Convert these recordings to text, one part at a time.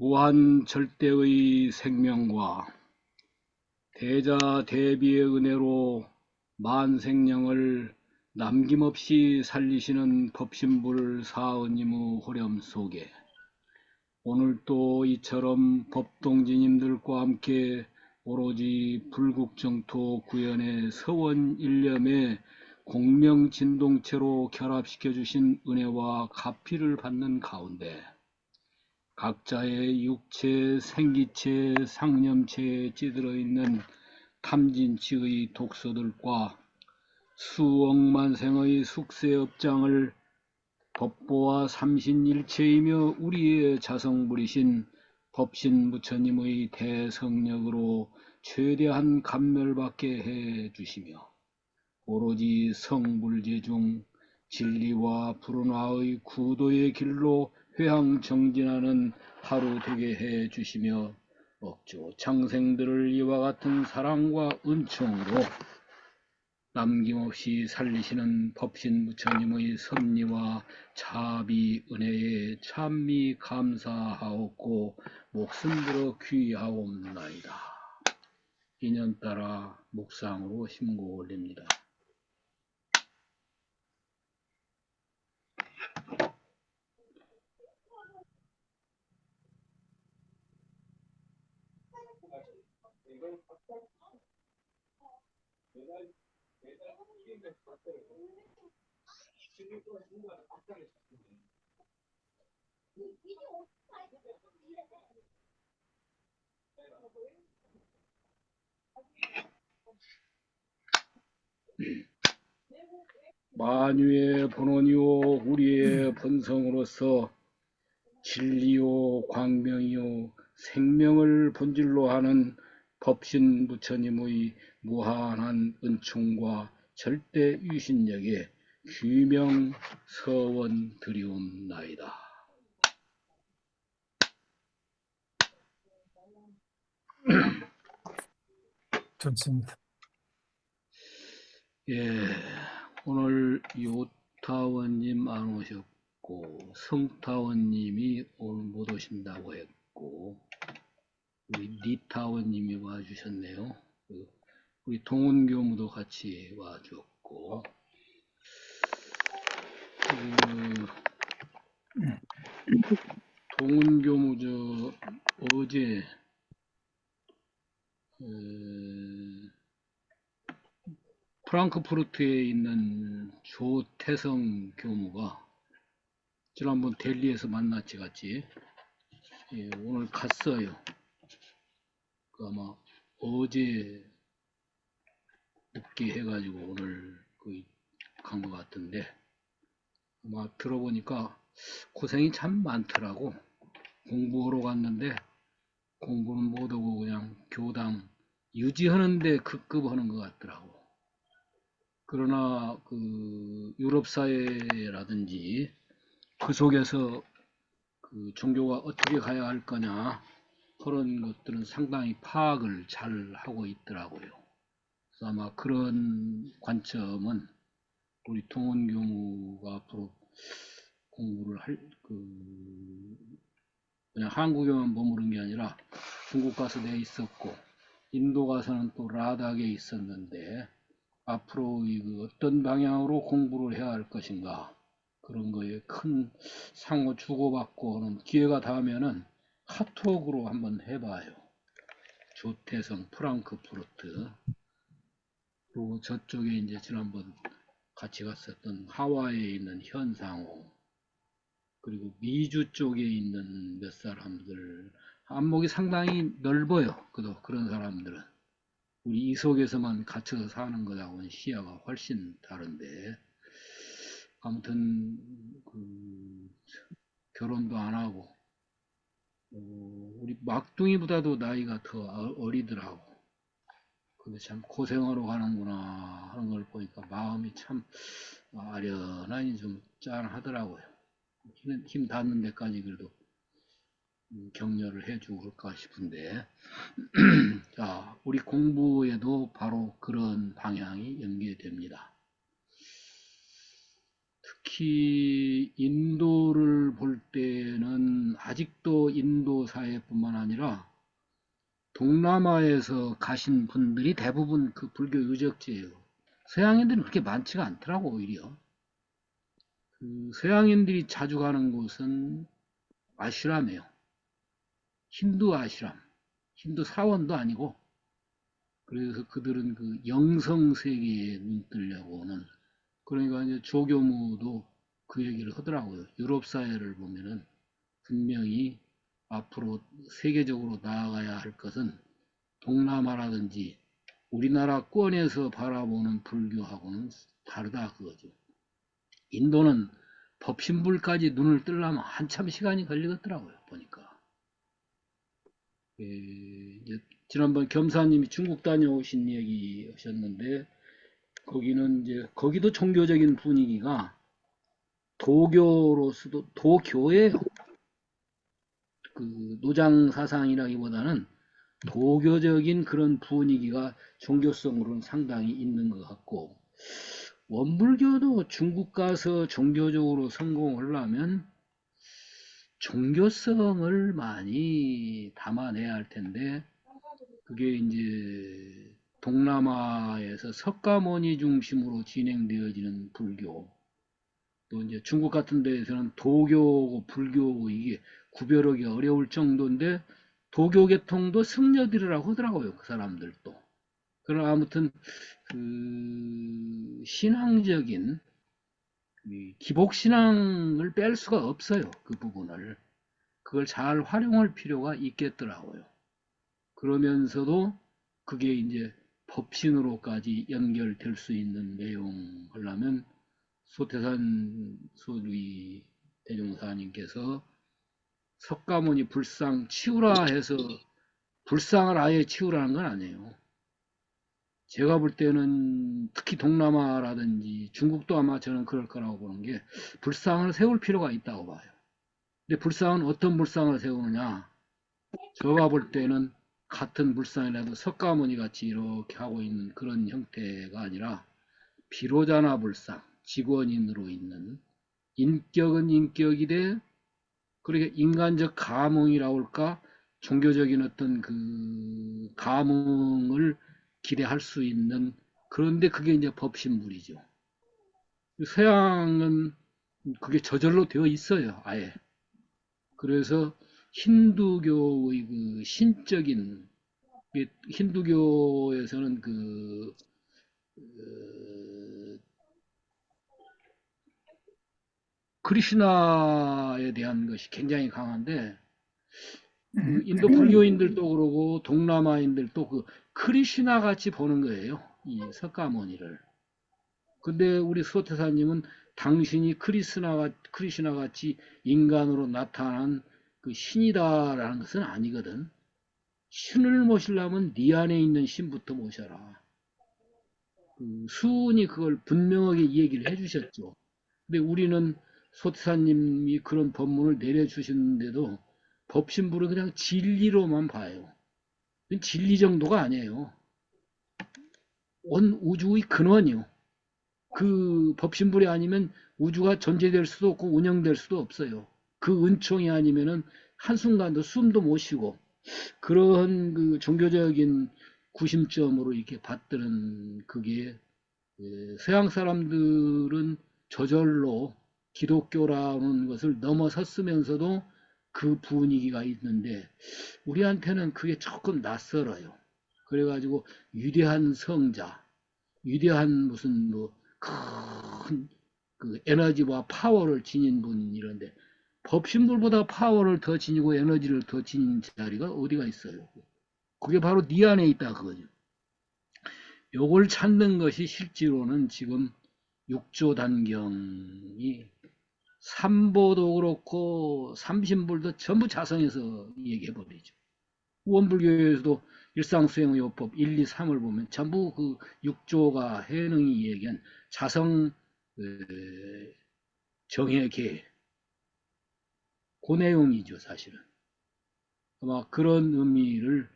무한 절대의 생명과 대자 대비의 은혜로 만생령을 남김없이 살리시는 법신불 사은님의 호렴 속에 오늘 또 이처럼 법동지님들과 함께 오로지 불국정토 구현의 서원 일념에 공명진동체로 결합시켜 주신 은혜와 가피를 받는 가운데 각자의 육체, 생기체, 상념체에 찌들어 있는 탐진치의 독소들과 수억만생의 숙세업장을 법보와 삼신일체이며 우리의 자성불이신 법신부처님의 대성력으로 최대한 감멸받게 해 주시며 오로지 성불제중 진리와 불운화의 구도의 길로 회항정진하는 하루 되게 해 주시며 억조 창생들을 이와 같은 사랑과 은총으로 남김없이 살리시는 법신부처님의 섭리와 자비 은혜에 참미 감사하옵고 목숨 들어 귀하옵나이다. 인연 따라 묵상으로 심고 올립니다. 만유의 본원이요 우리의 본성으로서 진리요 광명이요 생명을 본질로 하는 법신 부처님의 무한한 은총과 절대 유신력에 귀명 서원 드리옵나이다. 좋습니다. 예, 오늘 요타원님 안 오셨고 성타원님이 오늘 못 오신다고 했고 우리 니타원님이 와주셨네요. 우리 동훈교무도 같이 와줬고 동훈교무 어제 프랑크푸르트에 있는 조태성 교무가 지난번 델리에서 만났지 같이 예, 오늘 갔어요. 아마 어제 늦게 해가지고 오늘 간 것 같은데 아마 들어보니까 고생이 참 많더라고. 공부하러 갔는데 공부는 못하고 그냥 교당 유지하는데 급급하는 것 같더라고. 그러나 유럽 사회라든지 그 속에서 종교가 어떻게 가야 할 거냐 그런 것들은 상당히 파악을 잘 하고 있더라고요. 그래서 아마 그런 관점은 우리 동원교무가 앞으로 공부를 그냥 한국에만 머무른 게 아니라 중국 가서 내 있었고 인도 가서는 또 라닥에 있었는데 앞으로 어떤 방향으로 공부를 해야 할 것인가 그런 거에 큰 상호 주고받고 하는 기회가 닿으면은 카톡으로 한번 해봐요. 조태성 프랑크푸르트 그리고 저쪽에 이제 지난번 같이 갔었던 하와이에 있는 현상호 그리고 미주 쪽에 있는 몇 사람들 안목이 상당히 넓어요. 그런 사람들은 우리 이 속에서만 갇혀서 사는 것하고는 시야가 훨씬 다른데 아무튼 결혼도 안 하고 우리 막둥이보다도 나이가 더 어리더라고. 근데 참 고생하러 가는구나 하는 걸 보니까 마음이 참 아련하니 좀 짠하더라고요. 힘 닿는 데까지 그래도 격려를 해주고 그럴까 싶은데 자, 우리 공부에도 바로 그런 방향이 연계됩니다. 특히 인도를 볼 때는 아직도 인도 사회뿐만 아니라 동남아에서 가신 분들이 대부분 그 불교 유적지예요. 서양인들은 그렇게 많지가 않더라고, 오히려. 그 서양인들이 자주 가는 곳은 아슈람이에요. 힌두 아슈람. 힌두 사원도 아니고, 그래서 그들은 그 영성 세계에 눈 뜨려고 오는, 그러니까 이제 조교무도 그 얘기를 하더라고요. 유럽 사회를 보면은 분명히 앞으로 세계적으로 나아가야 할 것은 동남아라든지 우리나라권에서 바라보는 불교하고는 다르다 그거죠. 인도는 법신불까지 눈을 뜨려면 한참 시간이 걸리겠더라고요. 보니까. 이제 지난번 겸사님이 중국 다녀오신 얘기 하셨는데 거기는 이제 거기도 종교적인 분위기가 도교로서도 도교예요. 그 노장 사상이라기보다는 도교적인 그런 분위기가 종교성으로는 상당히 있는 것 같고, 원불교도 중국 가서 종교적으로 성공하려면 종교성을 많이 담아내야 할 텐데, 그게 이제 동남아에서 석가모니 중심으로 진행되어지는 불교, 또 이제 중국 같은 데에서는 도교고 불교고 이게 구별하기 어려울 정도인데, 도교 계통도 승려들이라고 하더라고요, 그 사람들도. 그러나 아무튼 그 신앙적인 기복신앙을 뺄 수가 없어요. 그 부분을. 그걸 잘 활용할 필요가 있겠더라고요. 그러면서도 그게 이제 법신으로까지 연결될 수 있는 내용 하려면 소태산 소주의 대종사님께서 석가모니 불상 치우라 해서 불상을 아예 치우라는 건 아니에요. 제가 볼 때는 특히 동남아라든지 중국도 아마 저는 그럴 거라고 보는 게 불상을 세울 필요가 있다고 봐요. 근데 불상은 어떤 불상을 세우느냐? 제가 볼 때는 같은 불상이라도 석가모니 같이 이렇게 하고 있는 그런 형태가 아니라 비로자나 불상, 직원인으로 있는 인격은 인격이되 그렇게 인간적 감흥이라고 할까? 종교적인 어떤 그 감흥을 기대할 수 있는, 그런데 그게 이제 법신불이죠. 서양은 그게 저절로 되어 있어요, 아예. 그래서 힌두교의 그 신적인, 힌두교에서는 그 크리시나에 대한 것이 굉장히 강한데, 그 인도 불교인들도 그러고 동남아인들도 그 크리시나 같이 보는 거예요, 이 석가모니를. 근데 우리 수호태사님은 당신이 크리시나 같이 인간으로 나타난 그 신이다라는 것은 아니거든. 신을 모시려면 네 안에 있는 신부터 모셔라. 그 수은이 그걸 분명하게 얘기를 해주셨죠. 근데 우리는 소태사님이 그런 법문을 내려주시는데도 법신부를 그냥 진리로만 봐요. 진리 정도가 아니에요. 온 우주의 근원이요. 그 법신불이 아니면 우주가 존재될 수도 없고 운영될 수도 없어요. 그 은총이 아니면은 한순간도 숨도 못 쉬고, 그런 그 종교적인 구심점으로 이렇게 받드는 그게, 서양 사람들은 저절로 기독교라는 것을 넘어섰으면서도 그 분위기가 있는데 우리한테는 그게 조금 낯설어요. 그래가지고 위대한 성자, 위대한 무슨 뭐 큰 그 에너지와 파워를 지닌 분 이런데 법신불보다 파워를 더 지니고 에너지를 더 지닌 자리가 어디가 있어요? 그게 바로 네 안에 있다 그거죠. 요걸 찾는 것이 실제로는 지금 육조 단경이 삼보도 그렇고 삼신불도 전부 자성해서 얘기해버리죠. 원불교에서도 일상수행요법 1, 2, 3을 보면 전부 그 육조가 해능이 얘기한 자성 정해계 그 내용이죠 사실은. 아마 그런 의미를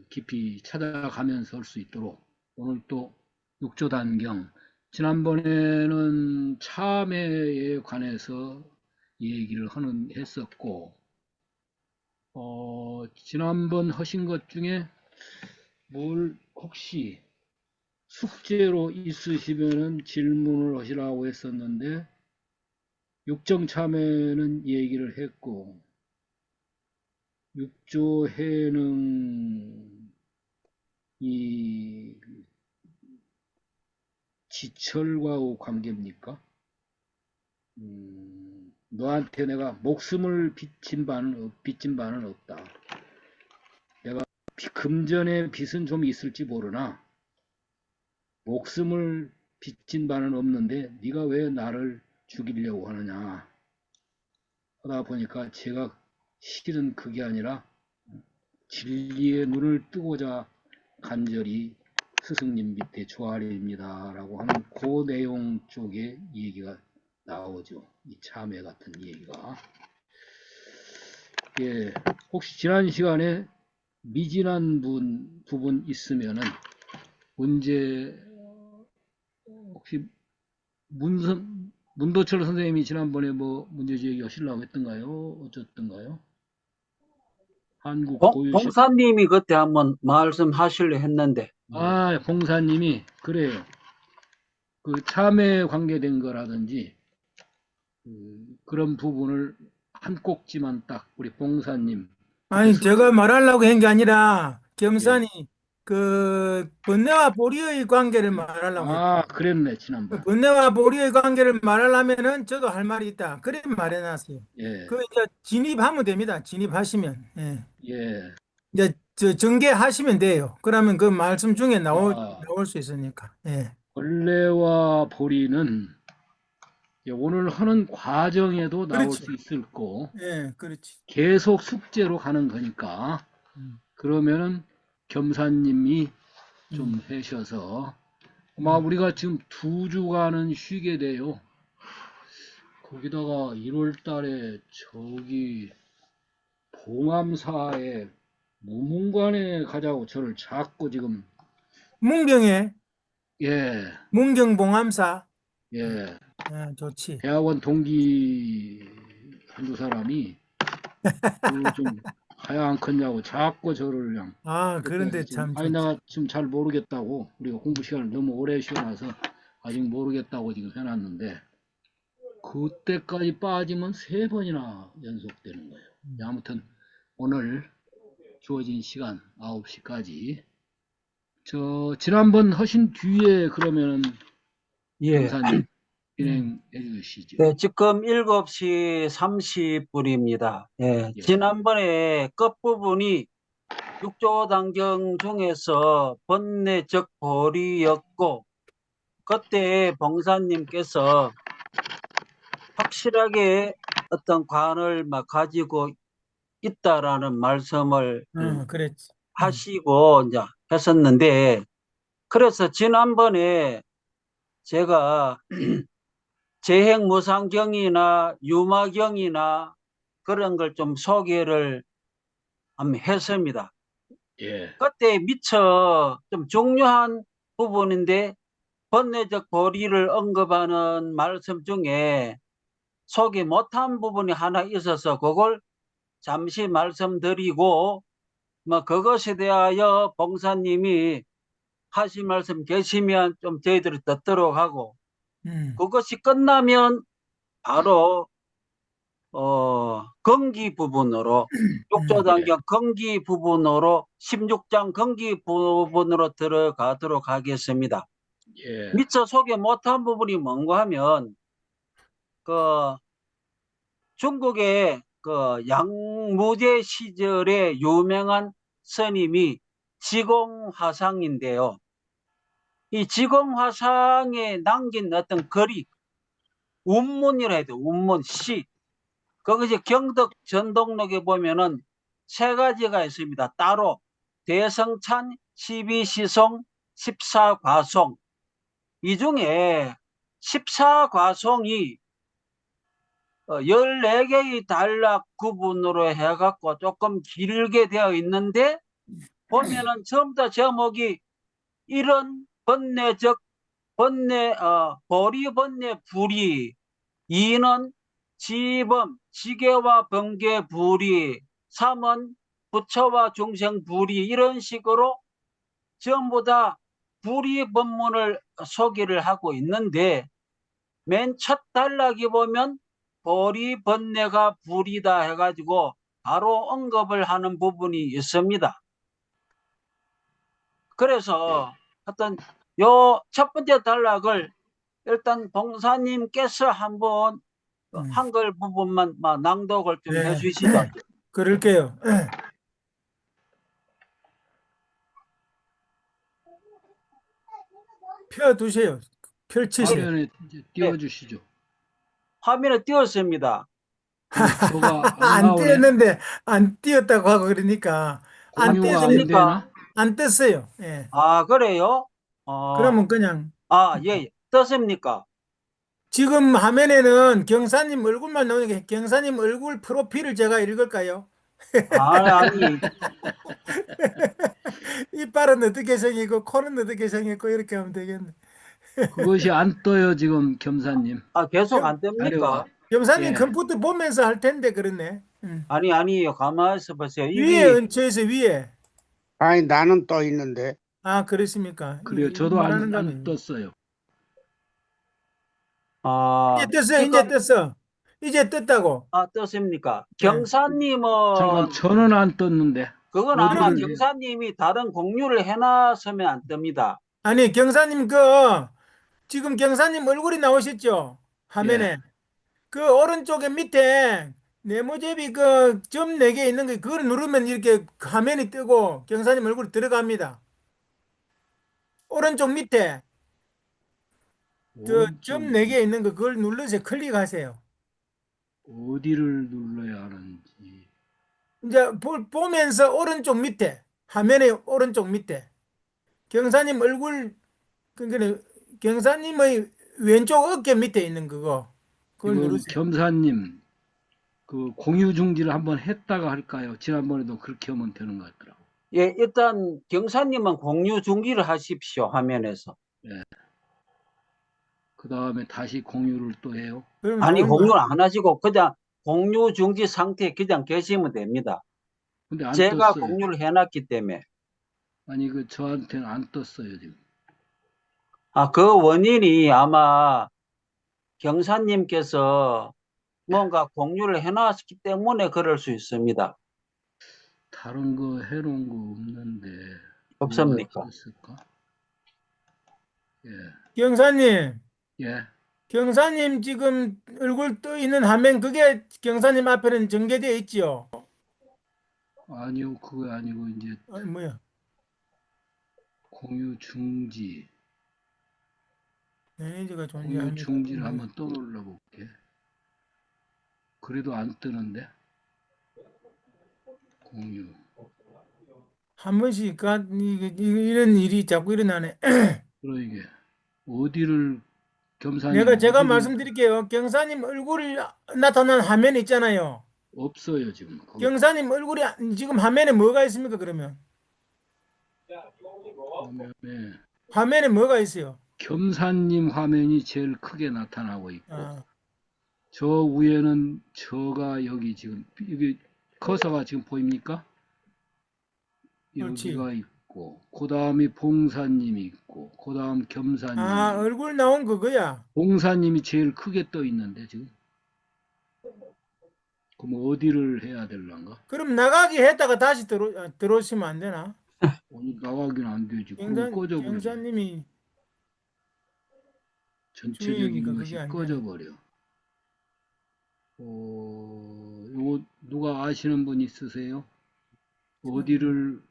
깊이 찾아가면서 할 수 있도록 오늘 또 육조단경, 지난번에는 참회에 관해서 얘기를 했었고 지난번 하신 것 중에 뭘 혹시 숙제로 있으시면은 질문을 하시라고 했었는데, 육정참회는 얘기를 했고, 육조해는 이 지철과 관계입니까? 너한테 내가 목숨을 빚진 바는 없다. 내가 금전의 빚은 좀 있을지 모르나 목숨을 빚진 바는 없는데 네가 왜 나를 죽이려고 하느냐 하다 보니까 제가 실은 그게 아니라 진리의 눈을 뜨고자 간절히 스승님 밑에 조아립니다 라고 하는 그 내용 쪽에 얘기가 나오죠. 이 참회 같은 얘기가. 예, 혹시 지난 시간에 미진한 부분 있으면은 문제 혹시 문도철 선생님이 지난번에 뭐 문제 제기 하시려고 했던가요? 어쨌던가요? 한국 고유시 봉사님이 그때 한번 말씀하시려 했는데. 봉사님이 그래요. 그 참회에 관계된 거라든지 그런 부분을 한 꼭지만 딱 우리 봉사님 아니, 제가 말하려고 한 게 아니라, 예. 겸산이 그 번뇌와 보리의 관계를 말하려고 했다. 그랬네 그 지난번. 번뇌와 보리의 관계를 말하려면은 저도 할 말이 있다. 그래 말해놨어요. 예. 그 이제 진입하면 됩니다. 진입하시면. 예. 예. 이제 저 전개하시면 돼요. 그러면 그 말씀 중에 아, 나올 수 있으니까. 예. 벌레와 보리는 오늘 하는 과정에도 나올 그렇지. 수 있을 거 예, 그렇지. 계속 숙제로 가는 거니까 음, 그러면은 겸사님이 좀 음, 하셔서 아마 음. 우리가 지금 2주간은 쉬게 돼요. 거기다가 1월 달에 저기 봉암사에 무문관에 가자고 저를 자꾸 지금 문경에 예, 문경봉암사. 예, 아, 좋지. 대학원 동기 한두 사람이 그좀 가야 안 컸냐고 자꾸 저를 그냥 그런데 그때서 지금 참 아니 좋지. 내가 지금 잘 모르겠다고 우리가 공부 시간을 너무 오래 쉬어놔서 아직 모르겠다고 지금 해놨는데 그때까지 빠지면 3번이나 연속되는 거예요. 아무튼 오늘 주어진 시간 9시까지 지난번 하신 뒤에 그러면은 예. 경사님 음, 진행해 주시죠. 네, 지금 7시 30분입니다. 예. 예. 지난번에 끝부분이 육조단경 중에서 번뇌적 보리였고, 그때 봉사님께서 확실하게 어떤 관을 막 가지고 있다라는 말씀을 그랬지. 하시고 이제 했었는데, 그래서 지난번에 제가 재행무상경이나 유마경이나 그런 걸 좀 소개를 한번 했습니다. 예. 그때 미처 좀 중요한 부분인데 번뇌적 보리를 언급하는 말씀 중에 소개 못한 부분이 하나 있어서 그걸 잠시 말씀드리고 뭐 그것에 대하여 봉사님이 하실 말씀 계시면 좀 저희들이 듣도록 하고 음, 그것이 끝나면 바로 건기 부분으로 예. 육조단경 건기 부분으로 16장 건기 부분으로 들어가도록 하겠습니다. 예. 미처 소개 못한 부분이 뭔가 하면 그 중국의 그 양무제 시절에 유명한 스님이 지공화상인데요. 이 지공화상에 남긴 어떤 글이 운문이라 해도 운문 시 거기서 경덕 전독록에 보면은 3가지가 있습니다. 따로 대성찬 12시송 14과송 이 중에 14과송이 14개의 단락 구분으로 해갖고 조금 길게 되어 있는데 보면은 전부 다 제목이 이런 번뇌적 보리 번뇌 불이 이는 지범 지계와 번개 불이 3은 부처와 중생 불이 이런 식으로 전부 다 불이 법문을 소개를 하고 있는데 맨 첫 단락에 보면 보리 번뇌가 불이다 해가지고 바로 언급을 하는 부분이 있습니다. 그래서 어떤 요 첫 번째 단락을 일단 봉사님께서 한번 한글 부분만 낭독을 좀 네. 해주시죠. 그럴게요. 펴두세요. 펼치세요. 화면에 이제 띄워주시죠. 화면에 띄웠습니다. 저가 안 안 나오네. 띄었는데 안 띄었다고 하고 그러니까 안 공유가 안 띄었으니까 떴습니까? 되나? 안 떴어요. 예. 아, 그래요? 그러면 그냥 예, 예. 떴습니까? 지금 화면에는 경사님 얼굴만 나오니까 경사님 얼굴 프로필을 제가 읽을까요? 아니, 이빨은 어떻게 생기고 코는 어떻게 생겼고 이렇게 하면 되겠네. 그것이 안 떠요, 지금 겸사님. 계속 안 자료가. 뜹니까? 경사님 예. 컴퓨터 보면서 할 텐데 그렇네. 아니요. 가만히 있어 보세요. 위에 이게, 얹혀서 위에. 아니, 나는 떠 있는데. 아, 그렇습니까? 그래요. 이거 저도 말하는 안 거면. 떴어요. 이제 떴어요. 이제 떴어. 이제 떴다고. 떴습니까? 네. 경사님은, 잠깐, 저는 안 떴는데. 그건 아마 어디를 경사님이 다른 공유를 해놨으면 안 뜹니다. 아니, 경사님 지금 경사님 얼굴이 나오셨죠? 화면에. 예. 그 오른쪽에 밑에 네모제비 그 점 4개 있는 거 그걸 누르면 이렇게 화면이 뜨고 경사님 얼굴이 들어갑니다. 오른쪽 밑에 그 점 오른쪽 4개 있는 거 그걸 눌러서 클릭하세요. 어디를 눌러야 하는지. 이제 보면서 오른쪽 밑에 화면의 오른쪽 밑에 경사님 얼굴 그러니까 경사님의 왼쪽 어깨 밑에 있는 그거 그걸 지금 누르세요. 겸사님, 그 공유 중지를 한번 했다가 할까요? 지난번에도 그렇게 하면 되는 것 같더라고. 예, 일단 경사님은 공유 중지를 하십시오. 화면에서. 그 다음에 다시 공유를 또 해요. 그러면 아니, 나오는 거 공유를 안 하시고 그냥 공유 중지 상태에 그냥 계시면 됩니다. 근데 안 제가 떴어요. 공유를 해놨기 때문에. 아니, 그 저한테는 안 떴어요, 지금. 그 원인이 아마 경사님께서 뭔가 공유를 해놨기 때문에 그럴 수 있습니다. 다른 거 해놓은 거 없는데. 없습니까? 뭐가 있을까? 예. 경사님 예. 경사님 지금 얼굴 떠 있는 화면 그게 경사님 앞에는 전개되어 있지요. 아니요, 그거 아니고, 이제 아니 뭐야? 공유 중지. 매니저가 공유 존재합니다. 중지를 한번 또 눌러볼게. 그래도 안 뜨는데? 공유. 한 번씩 이런 일이 자꾸 일어나네. 그러게. 어디를, 겸사님, 제가 어디를- 말씀드릴게요. 경사님 얼굴이 나타난 화면 있잖아요. 없어요, 지금. 거기. 경사님 얼굴이 지금 화면에 뭐가 있습니까? 그러면 화면에 화면에 뭐가 있어요? 겸사님 화면이 제일 크게 나타나고 있고, 아, 저 위에는 저가 여기 지금, 여기 커서가 지금 보입니까? 그렇지. 여기가 있고, 그 다음에 봉사님이 있고, 그 다음 겸사님. 얼굴 나온 그거야. 봉사님이 제일 크게 떠 있는데, 지금. 그럼 어디를 해야 될란가? 그럼 나가기 했다가 다시 들어오시면 안 되나? 오늘 나가기는 안 되지. 그럼 꺼져버려. 경사님이 전체적인 중요하니까 것이 그게 안 꺼져버려. 요거 누가 아시는 분 있으세요? 어디를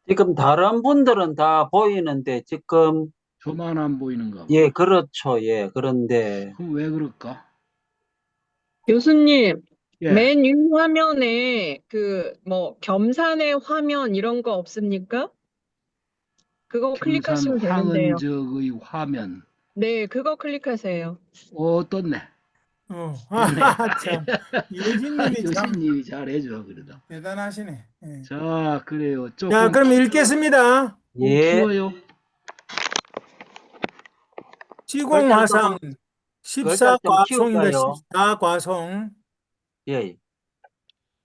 지금 다른 분들은 다 보이는데 지금 저만 안 보이는가 봐. 예, 그렇죠. 예, 그런데 그럼 왜 그럴까? 교수님, 예. 맨 위 화면에 뭐 겸산의 화면 이런 거 없습니까? 그거 경산 클릭하시면 되는데요. 황은적의 화면. 네, 그거 클릭하세요. 떴네. 참 예진님이 참 교수님이 잘해줘 그러다. 대단하시네. 예. 자, 그래요. 조금 자, 그럼 읽겠습니다. 예, 키워요. 시공화상 글자 좀 14과송인가 키울까요? 14과송 예.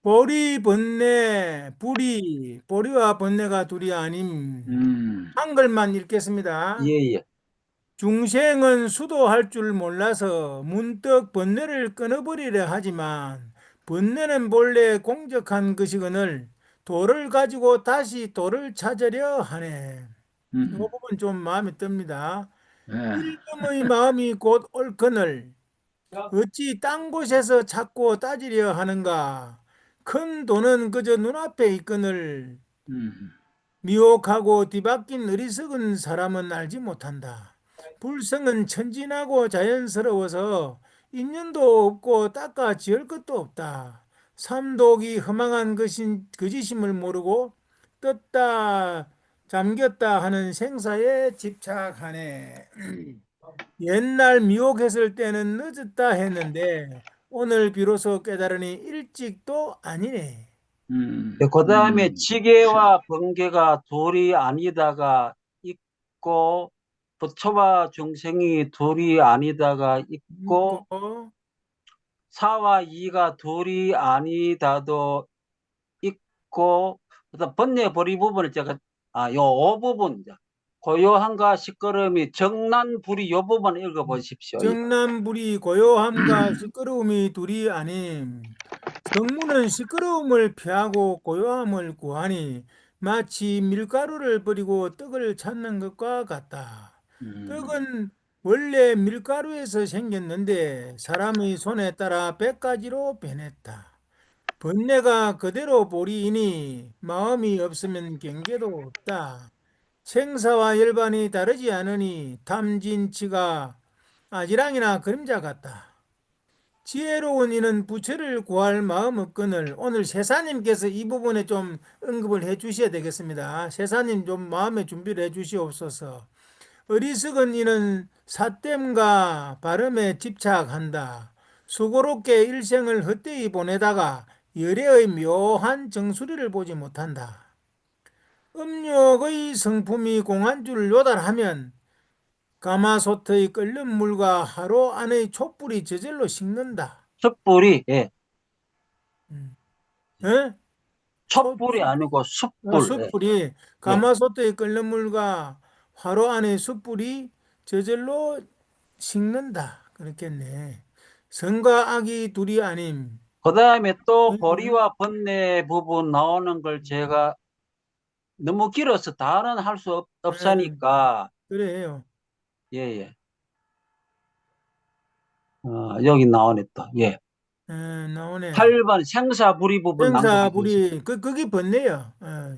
보리, 번뇌, 불이, 보리와 번뇌가 둘이 아님. 한글만 읽겠습니다. 예, 예. 중생은 수도할 줄 몰라서 문득 번뇌를 끊어버리려 하지만 번뇌는 본래 공적한 것이거늘 도를 가지고 다시 도를 찾으려 하네. 이 부분 좀 마음에 듭니다. 예. 일금의 마음이 곧 옳거늘 어찌 딴 곳에서 찾고 따지려 하는가. 큰 돈은 그저 눈앞에 있거늘 음. 미혹하고 뒤바뀐 어리석은 사람은 알지 못한다. 불성은 천진하고 자연스러워서 인연도 없고 닦아 지을 것도 없다. 삼독이 허망한 것인 거짓임을 모르고 떴다 잠겼다 하는 생사에 집착하네. 옛날 미혹했을 때는 늦었다 했는데 오늘 비로소 깨달으니 일찍도 아니네. 그 다음에 지계와 번개가 둘이 아니다가 있고, 부처와 중생이 둘이 아니다가 있고, 있고 사와 이가 둘이 아니다도 있고, 그다음 번뇌 벌이 부분을 제가 요 부분 고요함과 시끄러움이 정난불이 요 부분 읽어보십시오. 정남불이 고요함과 시끄러움이 둘이 아님. 정무는 시끄러움을 피하고 고요함을 구하니 마치 밀가루를 버리고 떡을 찾는 것과 같다. 떡은 원래 밀가루에서 생겼는데 사람의 손에 따라 100가지로 변했다. 번뇌가 그대로 보리이니 마음이 없으면 경계도 없다. 생사와 열반이 다르지 않으니 탐진치가 아지랑이나 그림자 같다. 지혜로운 이는 부처를 구할 마음 없거늘. 오늘 세사님께서 이 부분에 좀 언급을 해 주셔야 되겠습니다. 세사님 좀 마음의 준비를 해 주시옵소서. 어리석은 이는 사땜과 발음에 집착한다. 수고롭게 일생을 헛되이 보내다가 열애의 묘한 정수리를 보지 못한다. 음욕의 성품이 공한 줄 요달하면 가마솥의 끓는 물과 하루 안의 촛불이 저절로 식는다. 숯불이, 예. 예? 촛불이 아니고 숯불. 예. 숯불이 가마솥의 끓는 물과 화로 안의 숯불이 저절로 식는다. 그렇겠네. 선과 악이 둘이 아님. 그 다음에 또 보리와 번뇌 부분 나오는 걸 제가 너무 길어서 다는 할 수 없으니까, 그래요. 예, 예. 여기 나오네 또, 예. 나오네. 8번 생사불이 부분 낭독해 주세요. 생사불이 그게 번뇌요. 예.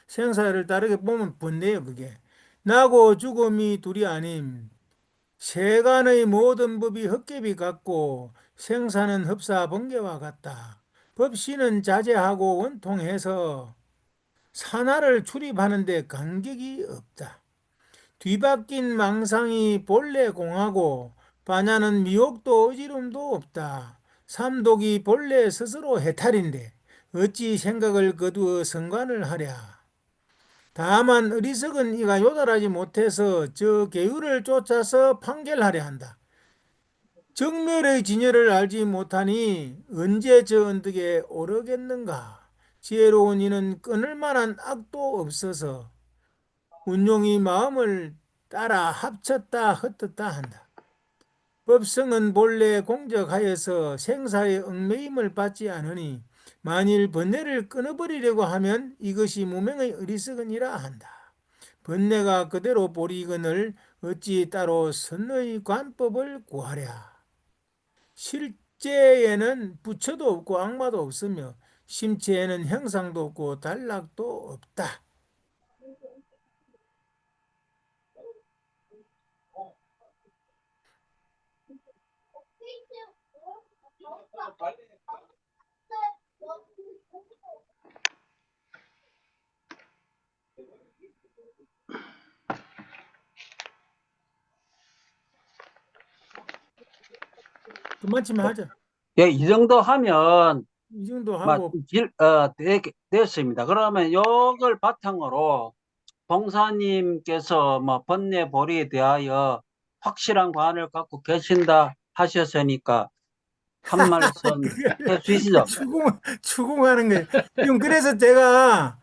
생사를 다르게 보면 번뇌요. 그게 나고 죽음이 둘이 아님. 세간의 모든 법이 헛개비 같고 생사는 흡사 번개와 같다. 법신은 자제하고 원통해서 산하를 출입하는데 간격이 없다. 뒤바뀐 망상이 본래 공하고 반야는 미혹도 어지럼도 없다. 삼독이 본래 스스로 해탈인데 어찌 생각을 거두어 성관을 하랴. 다만 어리석은 이가 요달하지 못해서 저 계율을 쫓아서 판결하려 한다. 정멸의 진열을 알지 못하니 언제 저 언덕에 오르겠는가. 지혜로운 이는 끊을 만한 악도 없어서 운용이 마음을 따라 합쳤다 흩었다 한다. 법성은 본래 공적하여서 생사의 얽매임을 받지 않으니 만일 번뇌를 끊어버리려고 하면 이것이 무명의 어리석은이라 한다. 번뇌가 그대로 보리거늘 어찌 따로 선의 관법을 구하랴. 실제에는 부처도 없고 악마도 없으며 심체에는 형상도 없고 단락도 없다. 그만치면 하자. 예, 이 정도 하면 이 정도 하고 됐습니다. 그러면 이걸 바탕으로 봉사님께서 번뇌 보리에 대하여 확실한 관을 갖고 계신다 하셨으니까 한 말씀 해 주시죠. 추궁하는 거예요. 지금 그래서 제가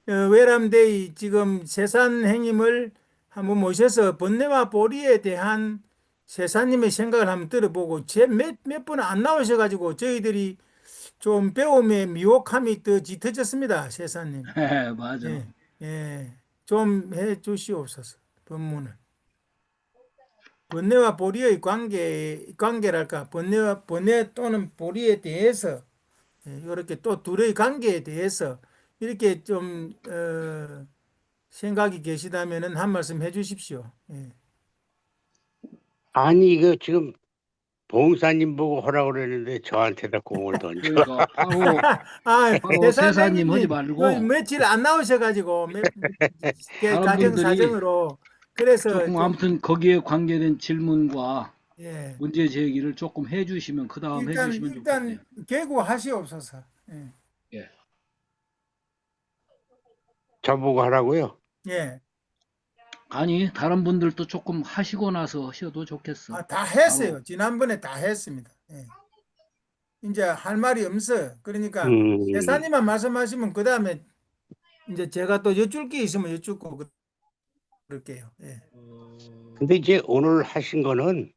외람되이 지금 세산 행님을 한번 모셔서 번뇌와 보리에 대한 세산님의 생각을 한번 들어보고 몇 분 안 나오셔가지고 저희들이 좀 배움에 미혹함이 더 짙어졌습니다. 세산님. 예, 맞아. 예, 예. 좀 해 주시옵소서. 법문을. 번뇌와 보리의 관계랄까, 번뇌 또는 보리에 대해서, 이렇게 또 둘의 관계에 대해서, 이렇게 좀, 생각이 계시다면은 한 말씀 해 주십시오. 예. 아니 이거 지금 봉사님 보고 하라고 그랬는데 저한테다 공을 던져. 그러니까 바로 대산 세사님 하지 행님, 말고 며칠 안 나오셔가지고, 다른 가정 분들이 사정으로, 그래서 조금 좀, 아무튼 거기에 관계된 질문과 예. 문제 제기를 조금 해주시면 그 다음 해주시면 좋겠네요. 일단 개고하시옵소서. 예. 예. 저보고 하라고요? 예. 아니 다른 분들도 조금 하시고 나서 하셔도 좋겠어. 다 했어요. 바로. 지난번에 다 했습니다. 예. 이제 할 말이 없어요. 그러니까 음, 대사님만 말씀하시면 그 다음에 이제 제가 또 여쭐 게 있으면 여쭙고 그럴게요. 예. 근데 이제 오늘 하신 거는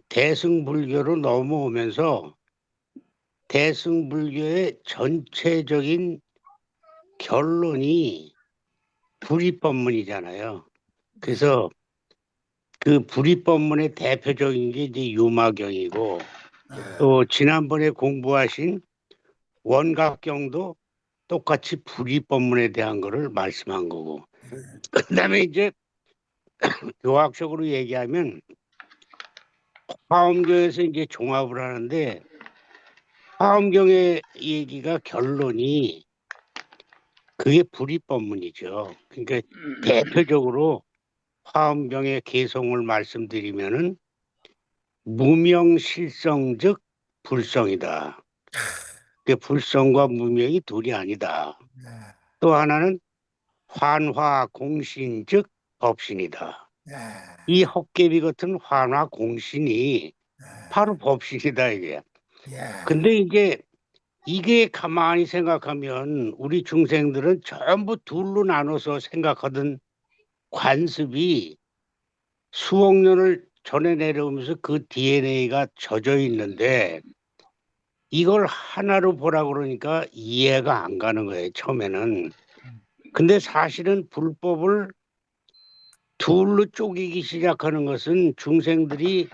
대승불교로 넘어오면서 대승불교의 전체적인 결론이 불입법문이잖아요. 그래서 그 불입법문의 대표적인 게 이제 유마경이고 또 지난번에 공부하신 원각경도 똑같이 불입법문에 대한 거를 말씀한 거고 그다음에 이제 교학적으로 얘기하면 화엄경에서 이제 종합을 하는데 화엄경의 얘기가 결론이 그게 불입법문이죠. 그러니까 대표적으로 화엄경의 개성을 말씀드리면은 무명실성즉 불성이다. 그 불성과 무명이 둘이 아니다. 또 하나는 환화공신 즉 법신이다. 이 헛개비 같은 환화공신이 바로 법신이다 이게. 근데 이게 가만히 생각하면 우리 중생들은 전부 둘로 나눠서 생각하던 관습이 수억 년을 전해 내려오면서 그 DNA가 젖어 있는데 이걸 하나로 보라 그러니까 이해가 안 가는 거예요, 처음에는. 근데 사실은 불법을 둘로 쪼개기 시작하는 것은 중생들이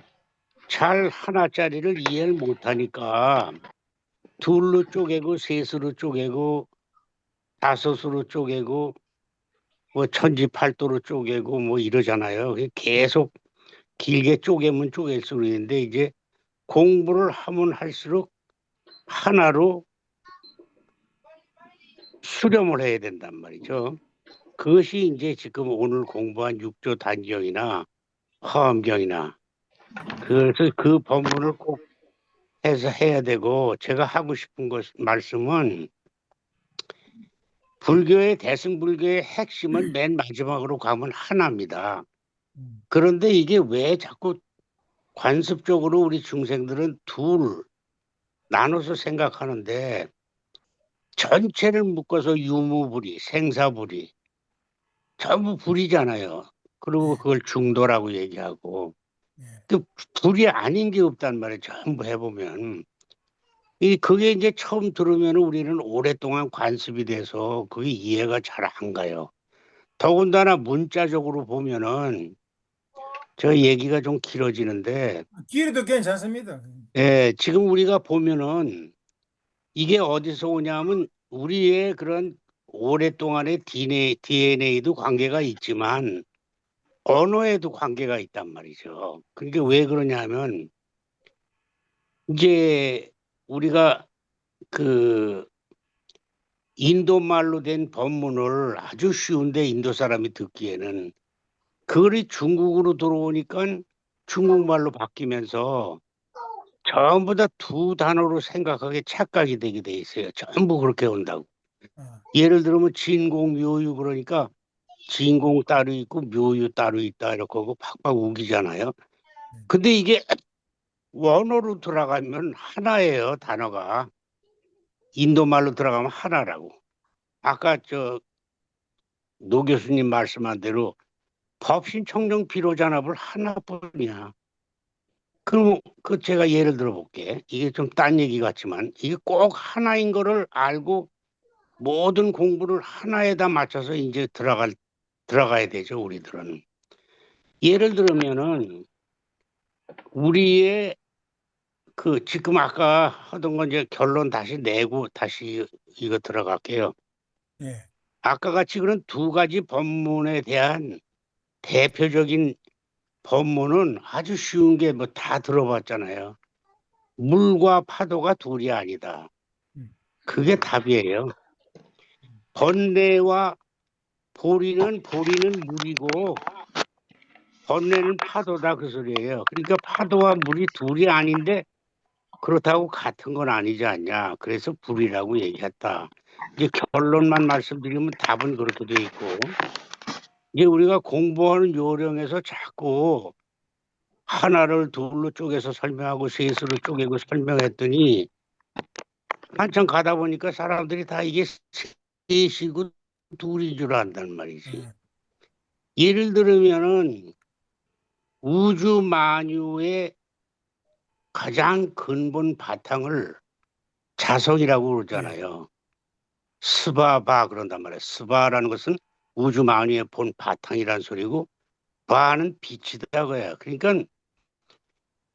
잘 하나짜리를 이해를 못하니까 둘로 쪼개고 셋으로 쪼개고 다섯으로 쪼개고 뭐 천지팔도로 쪼개고 뭐 이러잖아요. 계속 길게 쪼개면 쪼갤수록 있는데 이제 공부를 하면 할수록 하나로 수렴을 해야 된단 말이죠. 그것이 이제 지금 오늘 공부한 육조 단경이나 화엄경이나 그래서 그 법문을 꼭 해서 해야 되고 제가 하고 싶은 말씀은 불교의 대승불교의 핵심은 맨 마지막으로 가면 하나입니다. 그런데 이게 왜 자꾸 관습적으로 우리 중생들은 둘 나눠서 생각하는데 전체를 묶어서 유무불이, 생사불이 전부 불이잖아요. 그리고 그걸 중도라고 얘기하고 그 불이 아닌 게 없단 말이에요. 전부 해보면. 그게 이제 처음 들으면 우리는 오랫동안 관습이 돼서 그게 이해가 잘 안 가요. 더군다나 문자적으로 보면은 저 얘기가 좀 길어지는데 길이도 괜찮습니다. 지금 우리가 보면은 이게 어디서 오냐면 우리의 그런 오랫동안의 DNA도 관계가 있지만 언어에도 관계가 있단 말이죠. 그러니까 왜 그러냐면 이제 우리가 그 인도 말로 된 법문을 아주 쉬운데 인도 사람이 듣기에는 그걸이 중국으로 들어오니까 중국말로 바뀌면서 전부 다 두 단어로 생각하게 착각이 되게 돼 있어요. 전부 그렇게 온다고. 예를 들면 진공 묘유 그러니까 진공 따로 있고 묘유 따로 있다 이렇게 하고 팍팍 우기잖아요. 근데 이게 원어로 들어가면 하나예요, 단어가. 인도 말로 들어가면 하나라고. 아까 노 교수님 말씀한 대로 법신 청정 비로 잔압을 하나뿐이야. 그럼 제가 예를 들어 볼게. 이게 좀 딴 얘기 같지만 이게 꼭 하나인 거를 알고 모든 공부를 하나에다 맞춰서 이제 들어가야 되죠, 우리들은. 예를 들면은 우리의 지금 아까 하던 건 이제 결론 다시 내고 다시 이거 들어갈게요. 예. 아까 같이 그런 두 가지 법문에 대한 대표적인 법문은 아주 쉬운 게 뭐 다 들어봤잖아요. 물과 파도가 둘이 아니다. 음. 그게 답이에요. 번뇌와 보리는 물이고 번뇌는 파도다 그 소리예요. 그러니까 파도와 물이 둘이 아닌데 그렇다고 같은 건 아니지 않냐. 그래서 불이라고 얘기했다. 이제 결론만 말씀드리면 답은 그렇게 돼 있고 이제 우리가 공부하는 요령에서 자꾸 하나를 둘로 쪼개서 설명하고 셋으로 쪼개고 설명했더니 한참 가다 보니까 사람들이 다 이게 셋이고 둘인 줄 안단 말이지. 예를 들면은 우주 만유의 가장 근본 바탕을 자성이라고 그러잖아요. 스바바 그런단 말이에요. 스바라는 것은 우주 만유의 본 바탕이란 소리고 바는 빛이다 그야. 그러니까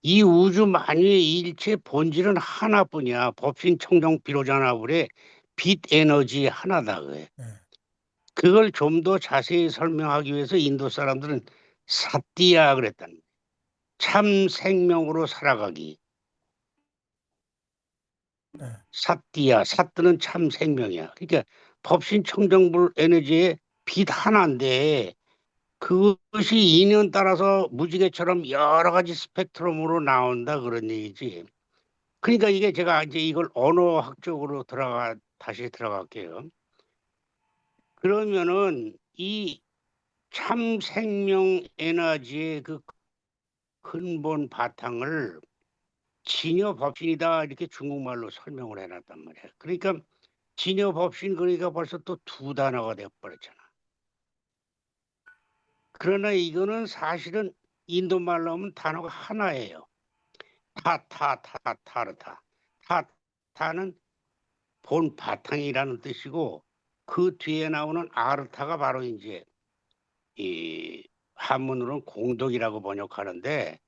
이 우주 만유의 일체 본질은 하나뿐이야. 법신 청정 비로자나불의 빛 에너지 하나다 그래. 그걸 좀 더 자세히 설명하기 위해서 인도 사람들은 사띠야 그랬다는 거예요. 참 생명으로 살아가기. 사띠야. 사뜨는 참 생명이야. 그러니까 법신 청정불 에너지의 빛 하나인데 그것이 인연 따라서 무지개처럼 여러 가지 스펙트럼으로 나온다 그런 얘기지. 그러니까 이게 제가 이제 이걸 언어학적으로 다시 들어갈게요. 그러면은 이 참 생명 에너지의 그 근본 바탕을 진여 법신이다 이렇게 중국말로 설명을 해놨단 말이야. 그러니까 진여 법신 그러니까 벌써 또 두 단어가 되어버렸잖아. 그러나 이거는 사실은 인도 말로 하면 단어가 하나예요. 타르타. 타는 본 바탕이라는 뜻이고 그 뒤에 나오는 아르타가 바로 이제 이 한문으로는 공덕이라고 번역하는데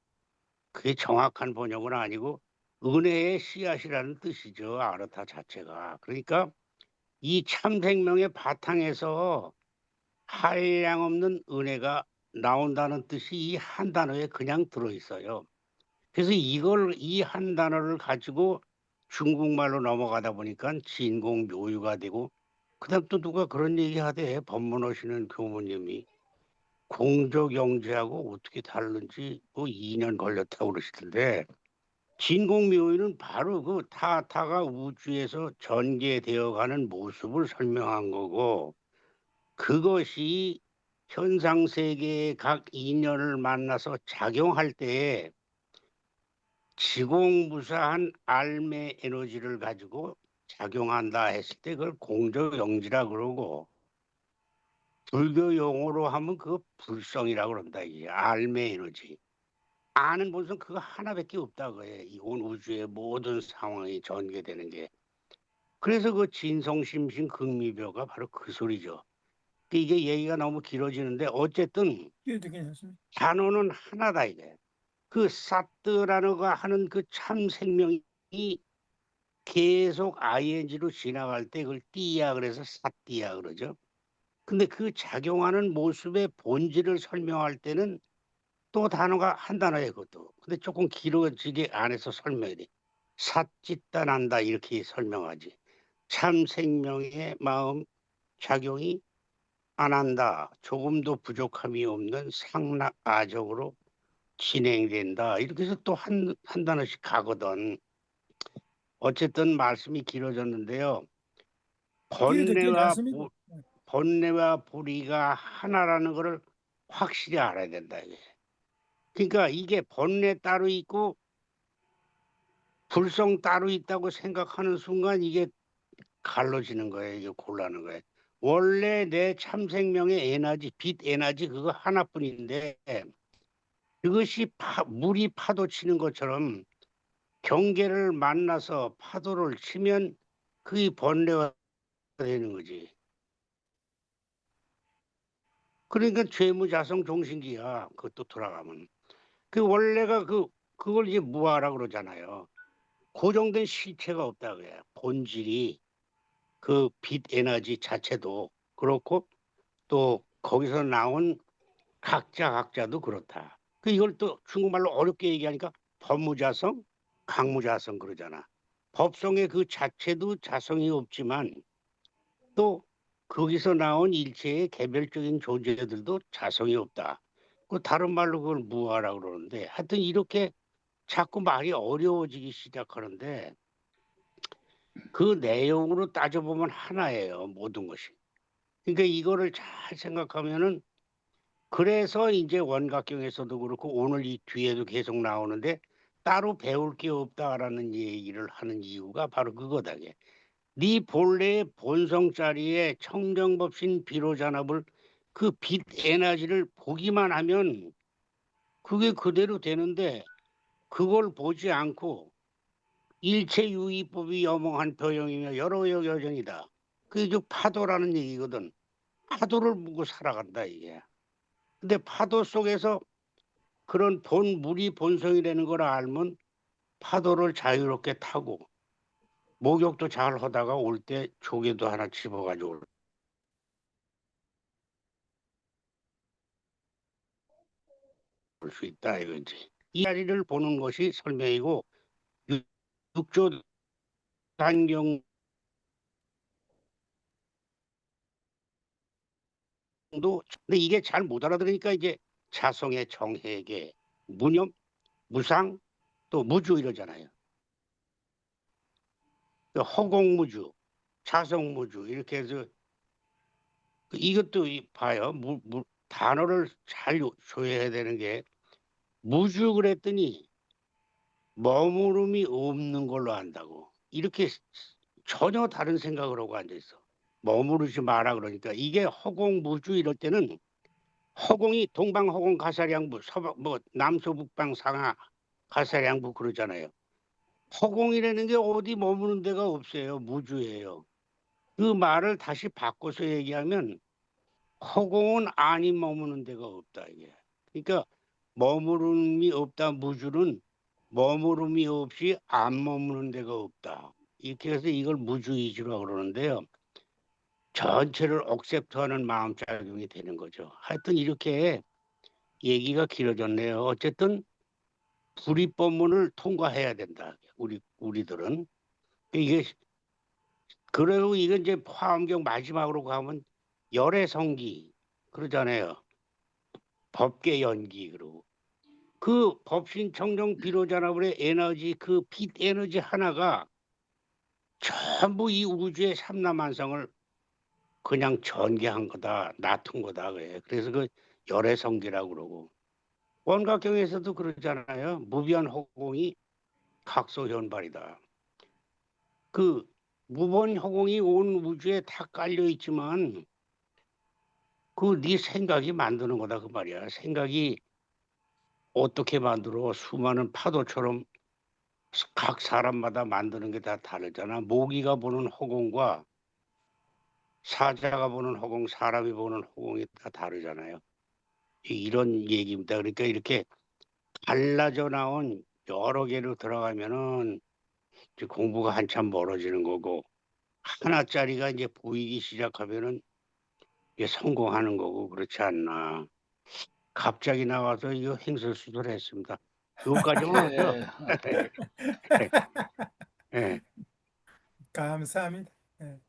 그게 정확한 번역은 아니고 은혜의 씨앗이라는 뜻이죠. 아르타 자체가. 그러니까 이 참생명의 바탕에서 한량없는 은혜가 나온다는 뜻이 이 한 단어에 그냥 들어있어요. 그래서 이 한 단어를 가지고 중국말로 넘어가다 보니까 진공묘유가 되고 그다음 또 누가 그런 얘기 하대. 법문 하시는 교무님이 공적영재하고 어떻게 다른지 뭐 2년 걸렸다고 그러시던데 진공묘유는 바로 그 타가 우주에서 전개되어가는 모습을 설명한 거고 그것이 현상세계의 각 인연을 만나서 작용할 때에 지공무사한 알매 에너지를 가지고 작용한다 했을 때 그걸 공적영지라 그러고 불교 용어로 하면 그거 불성이라고 그런다. 이게 알매 에너지. 아는 본성 그거 하나밖에 없다고 해. 이 온 우주의 모든 상황이 전개되는 게. 그래서 그 진성심신 극미묘가 바로 그 소리죠. 이게 얘기가 너무 길어지는데 어쨌든 단어는 하나다 이게. 그 사뜨라는가 하는 그 참 생명이 계속 ing로 지나갈 때 그걸 띠야 그래서 사띠야 그러죠. 근데 그 작용하는 모습의 본질을 설명할 때는 또 단어가 한 단어예요 그것도. 근데 조금 길어지게 안에서 설명해야 돼. 삿짓다 난다 이렇게 설명하지. 참 생명의 마음 작용이 안 한다. 조금도 부족함이 없는 상락아적으로 진행된다. 이렇게 해서 또 한 단어씩 가거든. 어쨌든 말씀이 길어졌는데요. 번뇌와 불이가 하나라는 것을 확실히 알아야 된다. 이게. 그러니까 이게 본래 따로 있고 불성 따로 있다고 생각하는 순간 이게 갈라지는 거예요. 이게 곤란한 거예요. 원래 내 참생명의 에너지, 빛 에너지 그거 하나뿐인데 그것이 물이 파도 치는 것처럼 경계를 만나서 파도를 치면 그게 번뇌가 되는 거지. 그러니까 죄무자성 종신기야. 그것도 돌아가면. 그 원래가 그걸 이제 무아라 그러잖아요. 고정된 실체가 없다 그래. 본질이 그 빛 에너지 자체도 그렇고 또 거기서 나온 각자도 그렇다. 그 이걸 또 중국말로 어렵게 얘기하니까 법무자성, 강무자성 그러잖아. 법성의 그 자체도 자성이 없지만 또 거기서 나온 일체의 개별적인 존재들도 자성이 없다. 그 다른 말로 그걸 무아라고 그러는데 하여튼 이렇게 자꾸 말이 어려워지기 시작하는데 그 내용으로 따져보면 하나예요. 모든 것이. 그러니까 이거를 잘 생각하면은 그래서 이제 원각경에서도 그렇고 오늘 이 뒤에도 계속 나오는데 따로 배울 게 없다라는 얘기를 하는 이유가 바로 그거다. 네 본래의 본성자리에 청정법신 비로잔압을 그 빛 에너지를 보기만 하면 그게 그대로 되는데 그걸 보지 않고 일체유의법이 여몽한 표형이며 여러 여전이다. 그게 저 파도라는 얘기거든. 파도를 보고 살아간다 이게. 근데 파도 속에서 그런 물이 본성이라는 걸 알면 파도를 자유롭게 타고 목욕도 잘 하다가 올 때 조개도 하나 집어가지고 올 수 있다 이거지. 이 자리를 보는 것이 설명이고 육조 단경도 근데 이게 잘 못 알아들으니까 이제 자성의 정회계 무념 무상 또 무주 이러잖아요. 허공무주 자성무주 이렇게 해서 이것도 봐요. 단어를 잘 조회해야 되는 게 무주 그랬더니 머무름이 없는 걸로 안다고. 이렇게 전혀 다른 생각을 하고 앉아있어. 머무르지 마라 그러니까 이게 허공무주 이럴 때는 허공이 동방허공 가사량부 서방 뭐 남서북방 상하 가사량부 그러잖아요. 허공이라는 게 어디 머무는 데가 없어요. 무주예요. 그 말을 다시 바꿔서 얘기하면 허공은 아니 머무는 데가 없다 이게. 그러니까 머무름이 없다 무주는 머무름이 없이 안 머무는 데가 없다. 이렇게 해서 이걸 무주이주라고 그러는데요. 전체를 억셉트하는 마음작용이 되는 거죠. 하여튼 이렇게 얘기가 길어졌네요. 어쨌든 불입법문을 통과해야 된다. 우리들은 이게 그리고 이건 이제 화엄경 마지막으로 가면 열애성기 그러잖아요. 법계 연기 그러고 그 법신 청정 비로자나불의 에너지 그 빛 에너지 하나가 전부 이 우주의 삼라만상을 그냥 전개한 거다, 놔둔 거다 그래. 그래서 그 열애성기라고 그러고 원각경에서도 그러잖아요. 무변 허공이 각소현발이다. 그 무변 허공이 온 우주에 다 깔려 있지만 그 네 생각이 만드는 거다 그 말이야. 생각이 어떻게 만들어 수많은 파도처럼 각 사람마다 만드는 게 다 다르잖아. 모기가 보는 허공과 사자가 보는 허공, 사람이 보는 허공이 다 다르잖아요. 이런 얘기입니다. 그러니까 이렇게 갈라져 나온 여러 개로 들어가면은 이제 공부가 한참 멀어지는 거고 하나짜리가 이제 보이기 시작하면은 이제 성공하는 거고 그렇지 않나. 갑자기 나와서 이거 횡설수설했습니다. 여기까지만 하죠. 예, 예. 감사합니다. 예,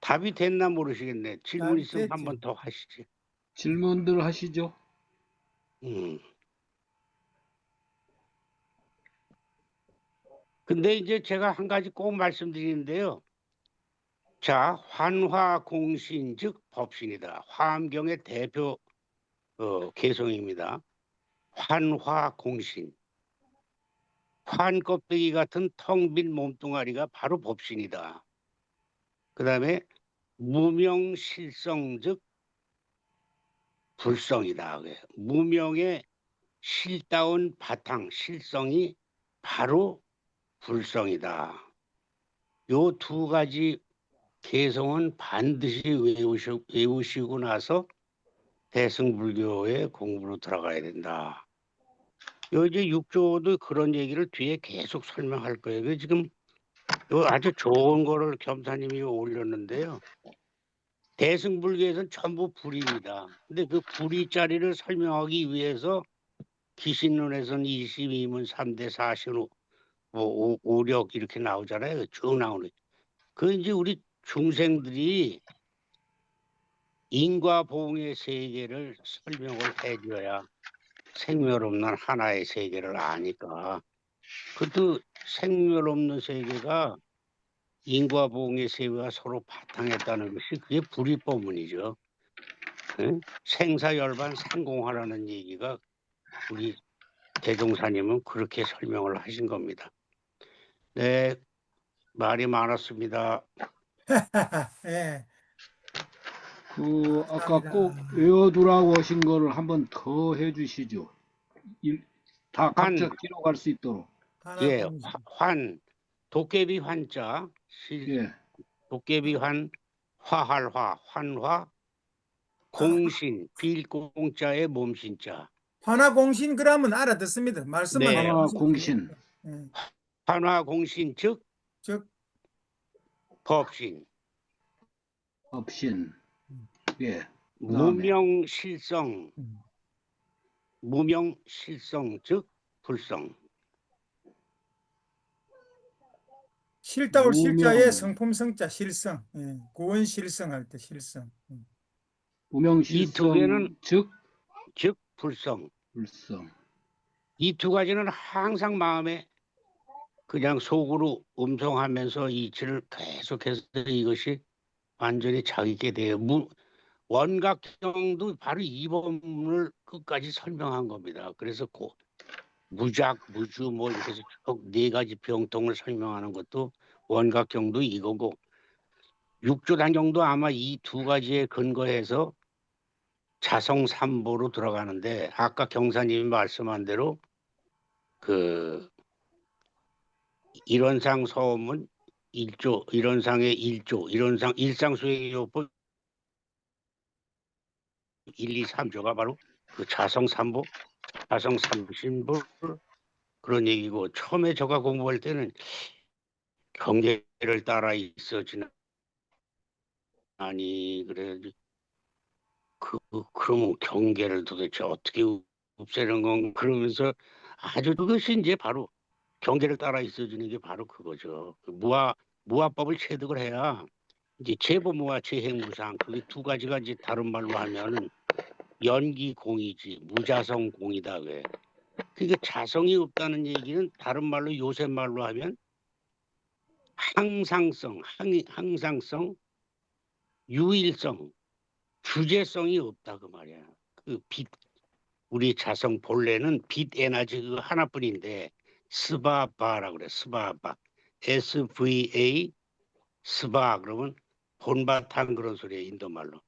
답이 됐나 모르시겠네. 질문 답이 있으면 한 됐죠. 번 더 하시지. 질문들 하시죠. 음. 근데 이제 제가 한 가지 꼭 말씀드리는데요. 자, 환화공신 즉 법신이다. 화엄경의 대표 개성입니다. 환화공신. 환 껍데기 같은 텅 빈 몸뚱아리가 바로 법신이다. 그 다음에 무명실성 즉 불성이다. 무명의 실다운 바탕 실성이 바로 불성이다. 요 두 가지 개성은 반드시 외우시고 나서 대승불교의 공부로 들어가야 된다. 요 이제 6조도 그런 얘기를 뒤에 계속 설명할 거예요. 그 지금 요 아주 좋은 거를 겸사님이 올렸는데요. 대승불교에서는 전부 불입니다. 근데 그 불이 자리를 설명하기 위해서 기신론에서는 22문 3대 45, 뭐 5력 이렇게 나오잖아요. 쭉 나오는. 그 이제 우리 중생들이 인과 보응의 세계를 설명을 해줘야 생멸 없는 하나의 세계를 아니까. 그것도 생멸 없는 세계가 인과 보응의 세계가 서로 바탕했다는 것이 그게 불이법문이죠. 응? 생사열반 상공하라는 얘기가 우리 대종사님은 그렇게 설명을 하신 겁니다. 네, 말이 많았습니다. 예, 그 아까 감사합니다. 꼭 외워두라고 하신 거를 한번 더 해주시죠. 다 각자 환, 기록할 수 있도록. 예, 하나공신. 환, 도깨비 환자, 예. 도깨비 환, 화할화, 환화, 공신, 빌공자의 몸신자. 하나공신 그러면 알아듣습니다. 말씀만 네. 해주시면 환화공신. 되니까. 예. 환화공신 즉 즉 법신, 업신. 예. 그다음에 무명실성, 음. 무명실성 즉 불성. 실다울 실자의 무명, 성품 성자 실성. 예. 구원 실성할 때 실성. 이 두 무명실성 개는 즉 즉 불성. 불성. 이 두 가지는 항상 마음에 그냥 속으로 음성하면서 이치를 계속해서 이것이 완전히 자기게 돼요. 원각경도 바로 이 법문을 끝까지 설명한 겁니다. 그래서 무작, 무주 뭐 이렇게 해서 쭉 네 가지 병통을 설명하는 것도 원각경도 이거고 육조단경도 아마 이 두 가지에 근거해서 자성삼보로 들어가는데 아까 경사님이 말씀한 대로 그 일원상 서문 1조, 일원상의 1조, 일원상 일상수행요법 1, 2, 3조가 바로 그 자성삼보, 자성삼신보 그런 얘기고 처음에 제가 공부할 때는 경계를 따라 있어지는 아니 그래 그러면 경계를 도대체 어떻게 없애는 건 그러면서 아주 그것이 이제 바로 경계를 따라 있어지는 게 바로 그거죠. 무아법을 체득을 해야 이제 재보무와 재행무상 그게 두 가지가 이제 다른 말로 하면은 연기공이지 무자성공이다 왜? 그러니까 자성이 없다는 얘기는 다른 말로 요새 말로 하면 항상성, 유일성, 주제성이 없다 그 말이야. 그 빛, 우리 자성 본래는 빛 에너지 그 하나뿐인데 스바바라고 그래. 스바바, SVA, 스바 그러면 본바탕 그런 소리야 인도 말로.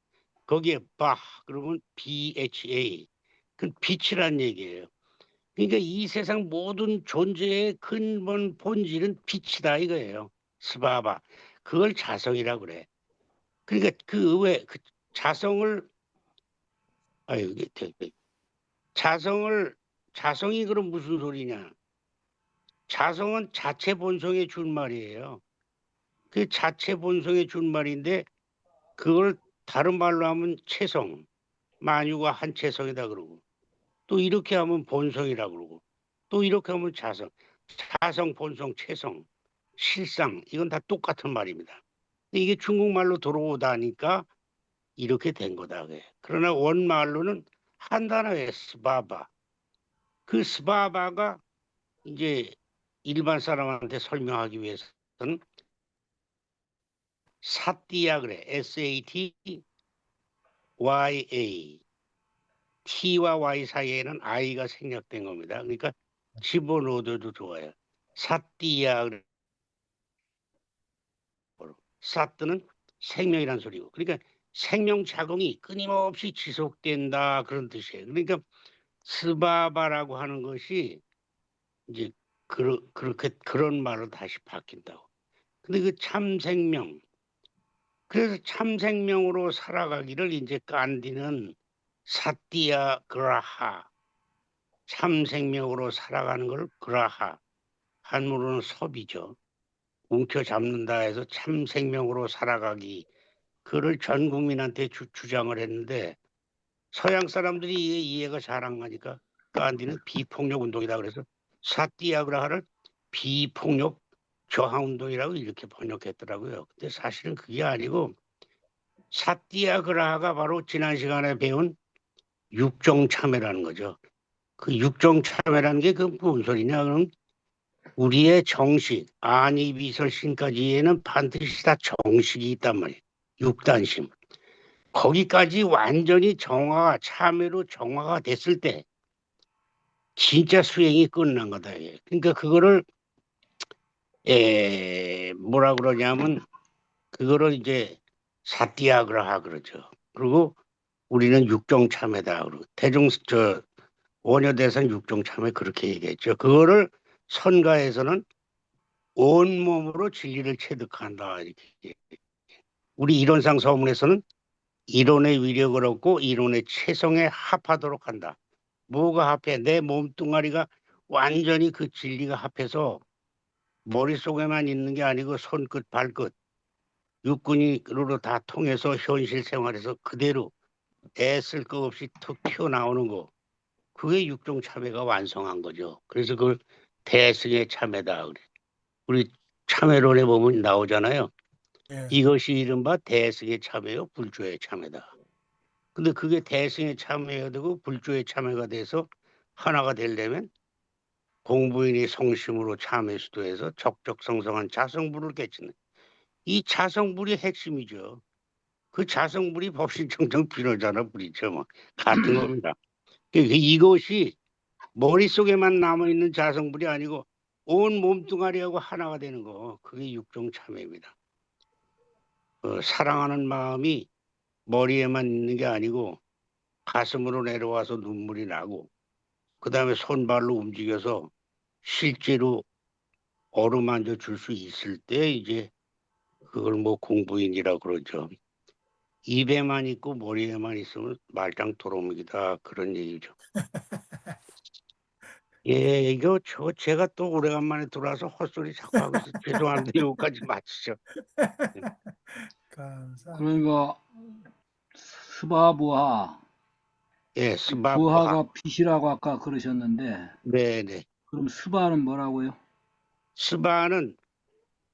거기에 바 그러면 BHA, 그 빛이란 얘기예요. 그러니까 이 세상 모든 존재의 근본 본질은 빛이다 이거예요. 스바바. 그걸 자성이라고 그래. 그러니까 그 자성을 아유 이게 자성이 그럼 무슨 소리냐? 자성은 자체 본성에 준 말이에요. 그 자체 본성에 준 말인데 그걸 다른 말로 하면 체성, 만유가 한 체성이다 그러고 또 이렇게 하면 본성이라 그러고 또 이렇게 하면 자성, 본성, 체성, 실상 이건 다 똑같은 말입니다. 근데 이게 중국말로 들어오다니까 이렇게 된 거다. 그러나 원말로는 한 단어에 스바바. 그 스바바가 이제 일반 사람한테 설명하기 위해서는 사띠야 그래. SATYA. T와 Y 사이에는 I가 생략된 겁니다. 그러니까 집어넣어도 좋아요. 사띠야. 사뜨는 생명이란 소리고. 그러니까 생명 작용이 끊임없이 지속된다 그런 뜻이에요. 그러니까 스바바라고 하는 것이 이제 그렇게 그런 말로 다시 바뀐다고. 근데 그 참생명, 그래서 참생명으로 살아가기를 이제 간디는 사띠야 그라하, 참생명으로 살아가는 걸 그라하, 한문으로는 섭이죠. 움켜잡는다 해서 참생명으로 살아가기, 그를 전 국민한테 주장을 했는데 서양 사람들이 이해가 잘 안 가니까 간디는 비폭력 운동이다 그래서 사띠야그라하를 비폭력 저항 운동이라고 이렇게 번역했더라고요. 근데 사실은 그게 아니고 사띠야그라하가 바로 지난 시간에 배운 육정참회라는 거죠. 그 육정참회라는 게 그 무슨 소리냐? 그럼 우리의 정식 안이비설신까지에는 반드시 다 정식이 있단 말이에요. 육단심. 거기까지 완전히 정화가 참회로 정화가 됐을 때 진짜 수행이 끝난 거다. 이게. 그러니까 그거를 뭐라 그러냐면 그거를 이제 사띠야그라하 그러죠. 그리고 우리는 육정참회다. 그리고 원효대선 육정참회 그렇게 얘기했죠. 그거를 선가에서는 온몸으로 진리를 체득한다. 이렇게. 우리 이론상 서문에서는 이론의 위력을 얻고 이론의 체성에 합하도록 한다. 뭐가 합해? 내 몸뚱아리가 완전히 그 진리가 합해서 머릿속에만 있는 게 아니고 손끝, 발끝, 육근으로 다 통해서 현실 생활에서 그대로 애쓸 거 없이 툭 튀어나오는 거. 그게 육종 참회가 완성한 거죠. 그래서 그걸 대승의 참회다. 그래. 우리 참회론에 보면 나오잖아요. 예. 이것이 이른바 대승의 참회요, 불조의 참회다. 근데 그게 대승의 참회가 되고 불조의 참회가 돼서 하나가 되려면 공부인이 성심으로 참회 수도해서 적적성성한 자성불을 깨치는 이 자성불이 핵심이죠. 그 자성불이 법신청정 비로자나 불이죠. 뭐 같은 겁니다. 그러니까 이것이 머릿속에만 남아있는 자성불이 아니고 온 몸뚱아리하고 하나가 되는 거, 그게 육종참회입니다. 사랑하는 마음이 머리에만 있는 게 아니고 가슴으로 내려와서 눈물이 나고 그 다음에 손발로 움직여서 실제로 어루만져 줄 수 있을 때 이제 그걸 뭐 공부인이라고 그러죠. 입에만 있고 머리에만 있으면 말짱 도루묵이다 그런 얘기죠. 예, 이거 제가 또 오래간만에 들어와서 헛소리 자꾸 하고 있어. 죄송합니다. 여기까지 마치죠. 감사합니다. 그러니까 스바부하, 예, 스바부하. 부하가 빛이라고 아까 그러셨는데, 네네. 그럼 스바는 뭐라고요? 스바는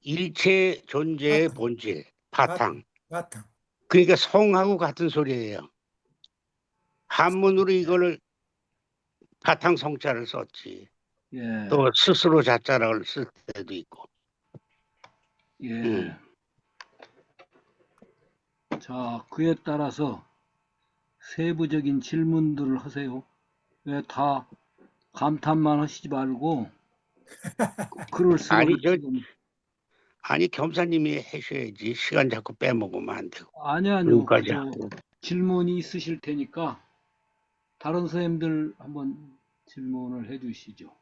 일체 존재의 바탕. 본질, 바탕. 바탕. 그러니까 성하고 같은 소리예요. 한문으로 이거를 바탕 성자를 썼지. 예, 또 스스로 자자를 쓸 때도 있고. 예. 자, 그에 따라서 세부적인 질문들을 하세요. 왜 다 감탄만 하시지 말고 글을 쓰는 아니 겸사님이 하셔야지. 시간 자꾸 빼먹으면 안 되고. 아니요. 여기까지 저 하고. 질문이 있으실 테니까 다른 선생님들 한번 질문을 해 주시죠.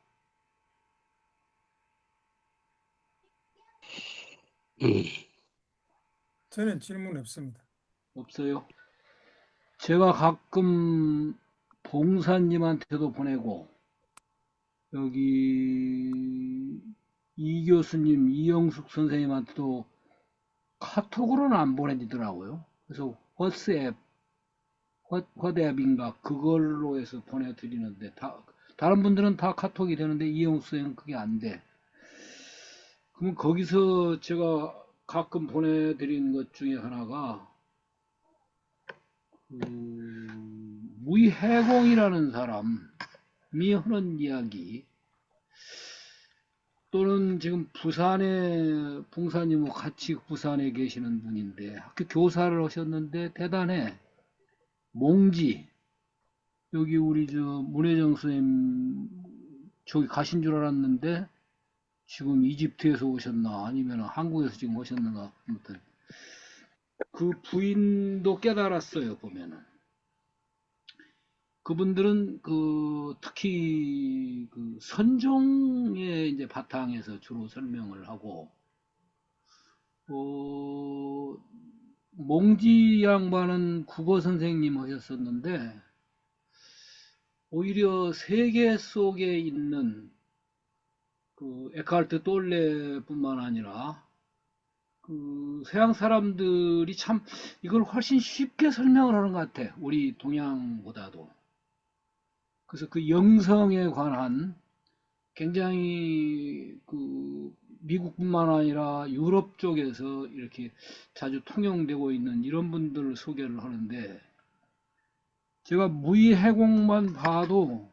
저는 질문 없습니다. 없어요? 제가 가끔 봉사님한테도 보내고 여기 이 교수님, 이영숙 선생님한테도 카톡으로는 안 보내지더라고요. 그래서 화대앱인가 그걸로 해서 보내드리는데 다른 분들은 다 카톡이 되는데 이영숙 선생님은 그게 안 돼. 그럼 거기서 제가 가끔 보내드리는 것 중에 하나가 무이해공이라는 사람이 하는 이야기 또는 지금 부산에 봉사님하고 같이 부산에 계시는 분인데 학교 교사를 하셨는데 대단해. 몽지 여기 우리 저 문혜정 선생님 저기 가신 줄 알았는데 지금 이집트에서 오셨나 아니면 한국에서 지금 오셨는가 아무튼 그 부인도 깨달았어요. 보면은 그분들은 그 특히 그 선종의 이제 바탕에서 주로 설명을 하고 몽지 양반은 국어 선생님 하셨었는데 오히려 세계 속에 있는 그 에카르트 똘레뿐만 아니라 그 서양 사람들이 참 이걸 훨씬 쉽게 설명을 하는 것 같아. 우리 동양보다도. 그래서 그 영성에 관한 굉장히 그 미국뿐만 아니라 유럽 쪽에서 이렇게 자주 통용되고 있는 이런 분들을 소개를 하는데 제가 무의해공만 봐도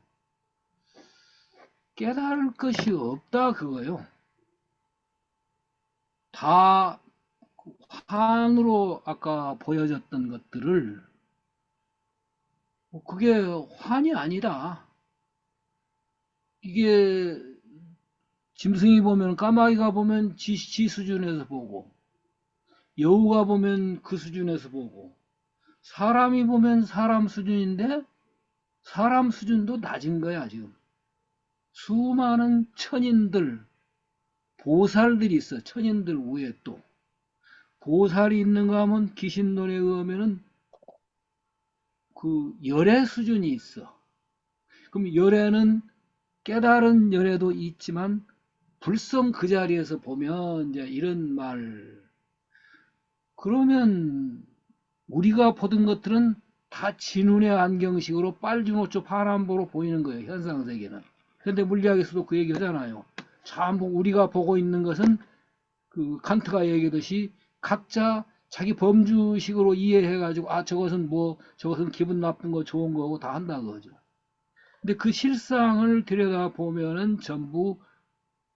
깨달을 것이 없다 그거요. 다 환으로 아까 보여졌던 것들을 그게 환이 아니다. 이게 짐승이 보면 까마귀가 보면 지 수준에서 보고 여우가 보면 그 수준에서 보고 사람이 보면 사람 수준인데 사람 수준도 낮은 거야 지금. 수많은 천인들 보살들이 있어. 천인들 외에 또 보살이 있는가 하면 기신론에 의하면은 그 열애 수준이 있어. 그럼 열애는 깨달은 열애도 있지만 불성 그 자리에서 보면 이제 이런 말 그러면 우리가 보던 것들은 다 진운의 안경식으로 빨주노초 파란보로 보이는 거예요. 현상세계는. 현대 물리학에서도 그 얘기 하잖아요. 전부 우리가 보고 있는 것은 그 칸트가 얘기하듯이 각자 자기 범주식으로 이해해가지고 아 저것은 뭐 저것은 기분 나쁜 거 좋은 거고 다 한다 그거죠. 근데 그 실상을 들여다 보면은 전부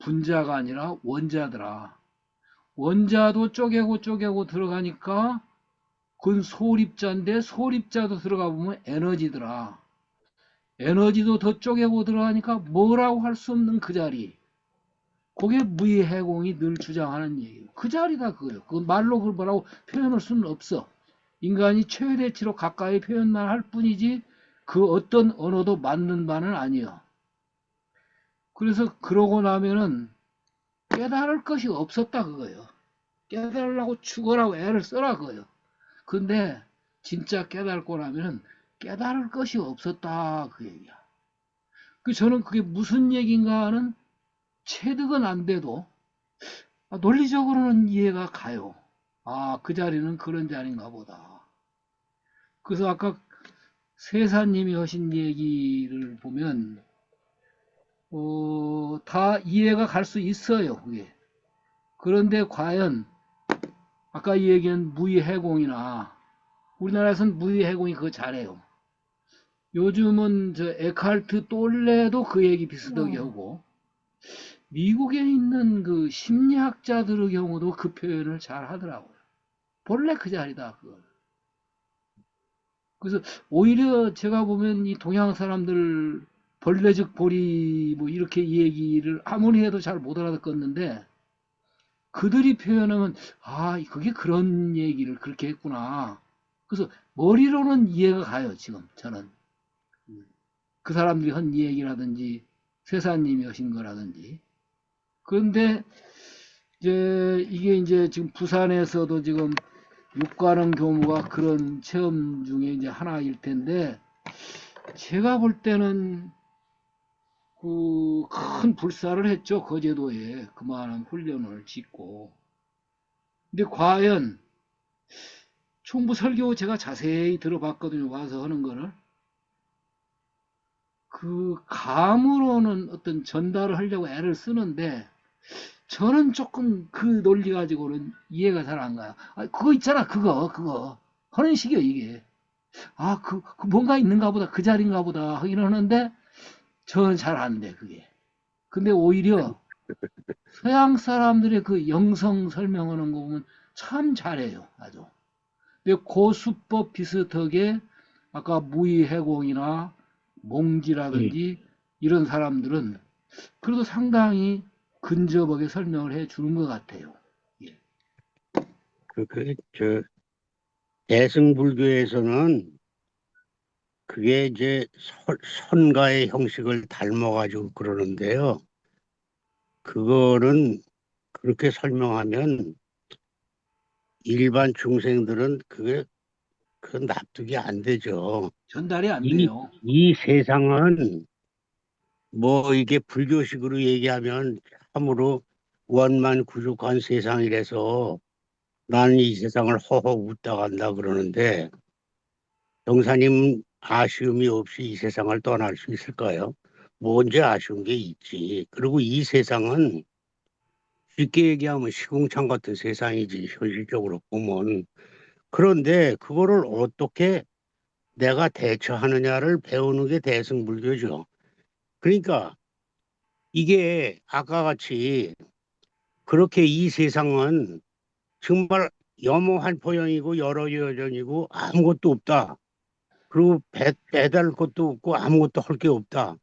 분자가 아니라 원자더라. 원자도 쪼개고 들어가니까 그건 소립자인데 소립자도 들어가 보면 에너지더라. 에너지도 더 쪼개고 들어가니까 뭐라고 할 수 없는 그 자리. 그게 무의해공이 늘 주장하는 얘기예요. 그 자리다 그거예요. 그 말로 그걸 뭐라고 표현할 수는 없어. 인간이 최대치로 가까이 표현만 할 뿐이지 그 어떤 언어도 맞는 바는 아니에요. 그래서 그러고 나면은 깨달을 것이 없었다 그거예요. 깨달으려고 죽으라고 애를 써라 그거예요. 근데 진짜 깨달고 나면은 깨달을 것이 없었다 그 얘기야. 그 저는 그게 무슨 얘기인가 하는 체득은 안 돼도 논리적으로는 이해가 가요. 아, 그 자리는 그런 자리인가 보다. 그래서 아까 세사님이 하신 얘기를 보면 다 이해가 갈 수 있어요. 그게. 그런데 과연 아까 얘기한 무의해공이나 우리나라에서는 무의해공이 그거 잘해요. 요즘은 저 에카르트 똘레도 그 얘기 비슷하게 하고 미국에 있는 그 심리학자들의 경우도 그 표현을 잘 하더라고요. 본래 그 자리다 그걸. 그래서 오히려 제가 보면 이 동양 사람들 벌레즉 보리 뭐 이렇게 얘기를 아무리 해도 잘 못 알아듣겠는데 그들이 표현하면 아 그게 그런 얘기를 그렇게 했구나. 그래서 머리로는 이해가 가요 지금 저는. 그 사람들이 한 얘기라든지 세사님이 하신 거라든지. 그런데 이제 이게 이제 지금 부산에서도 지금 육가능 교무가 그런 체험 중에 이제 하나일 텐데 제가 볼 때는 그 큰 불사를 했죠. 거제도에 그만한 훈련을 짓고. 근데 과연 총부 설교 제가 자세히 들어봤거든요. 와서 하는 거를. 그 감으로는 어떤 전달을 하려고 애를 쓰는데 저는 조금 그 논리 가지고는 이해가 잘 안 가요. 아, 그거 있잖아. 그거 하는 식이요 이게. 아, 그 뭔가 있는가 보다. 그 자리인가 보다 하긴 하는데 저는 잘 안 돼 그게. 근데 오히려 서양 사람들의 그 영성 설명하는 거 보면 참 잘해요. 아주. 근데 고수법 비슷하게 아까 무의해공이나 몽지라든지 이런 사람들은 그래도 상당히 근접하게 설명을 해 주는 것 같아요. 예. 저 대승불교에서는 그게 이제 선가의 형식을 닮아가지고 그러는데요. 그거는 그렇게 설명하면 일반 중생들은 그 납득이 안 되죠. 전달이 안 이, 돼요. 이 세상은 뭐 이게 불교식으로 얘기하면 참으로 원만구족한 세상이라서 나는 이 세상을 허허 웃다 간다 그러는데 정사님 아쉬움이 없이 이 세상을 떠날 수 있을까요? 뭔지 아쉬운 게 있지. 그리고 이 세상은 쉽게 얘기하면 시궁창 같은 세상이지 현실적으로 보면. 그런데 그거를 어떻게 내가 대처하느냐를 배우는 게 대승불교죠. 그러니까 이게 아까 같이 그렇게 이 세상은 정말 염호한포영이고 여러 여전이고 아무것도 없다. 그리고 배달할 것도 없고 아무것도 할 게 없다.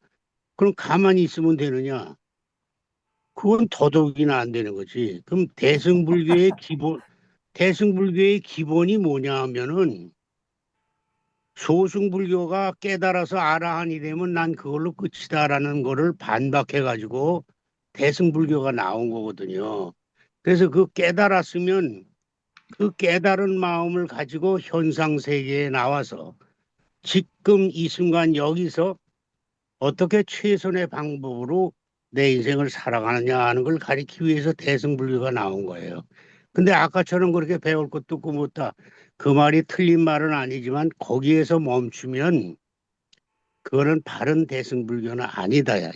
그럼 가만히 있으면 되느냐? 그건 더더욱이나 안 되는 거지. 그럼 대승불교의 기본이 뭐냐 하면은 소승불교가 깨달아서 아라한이 되면 난 그걸로 끝이다라는 거를 반박해가지고 대승불교가 나온 거거든요. 그래서 그 깨달았으면 그 깨달은 마음을 가지고 현상세계에 나와서 지금 이 순간 여기서 어떻게 최선의 방법으로 내 인생을 살아가느냐 하는 걸 가리키기 위해서 대승불교가 나온 거예요. 근데 아까처럼 그렇게 배울 것도 없고 못다. 그 말이 틀린 말은 아니지만 거기에서 멈추면 그거는 바른 대승불교는 아니다. 야.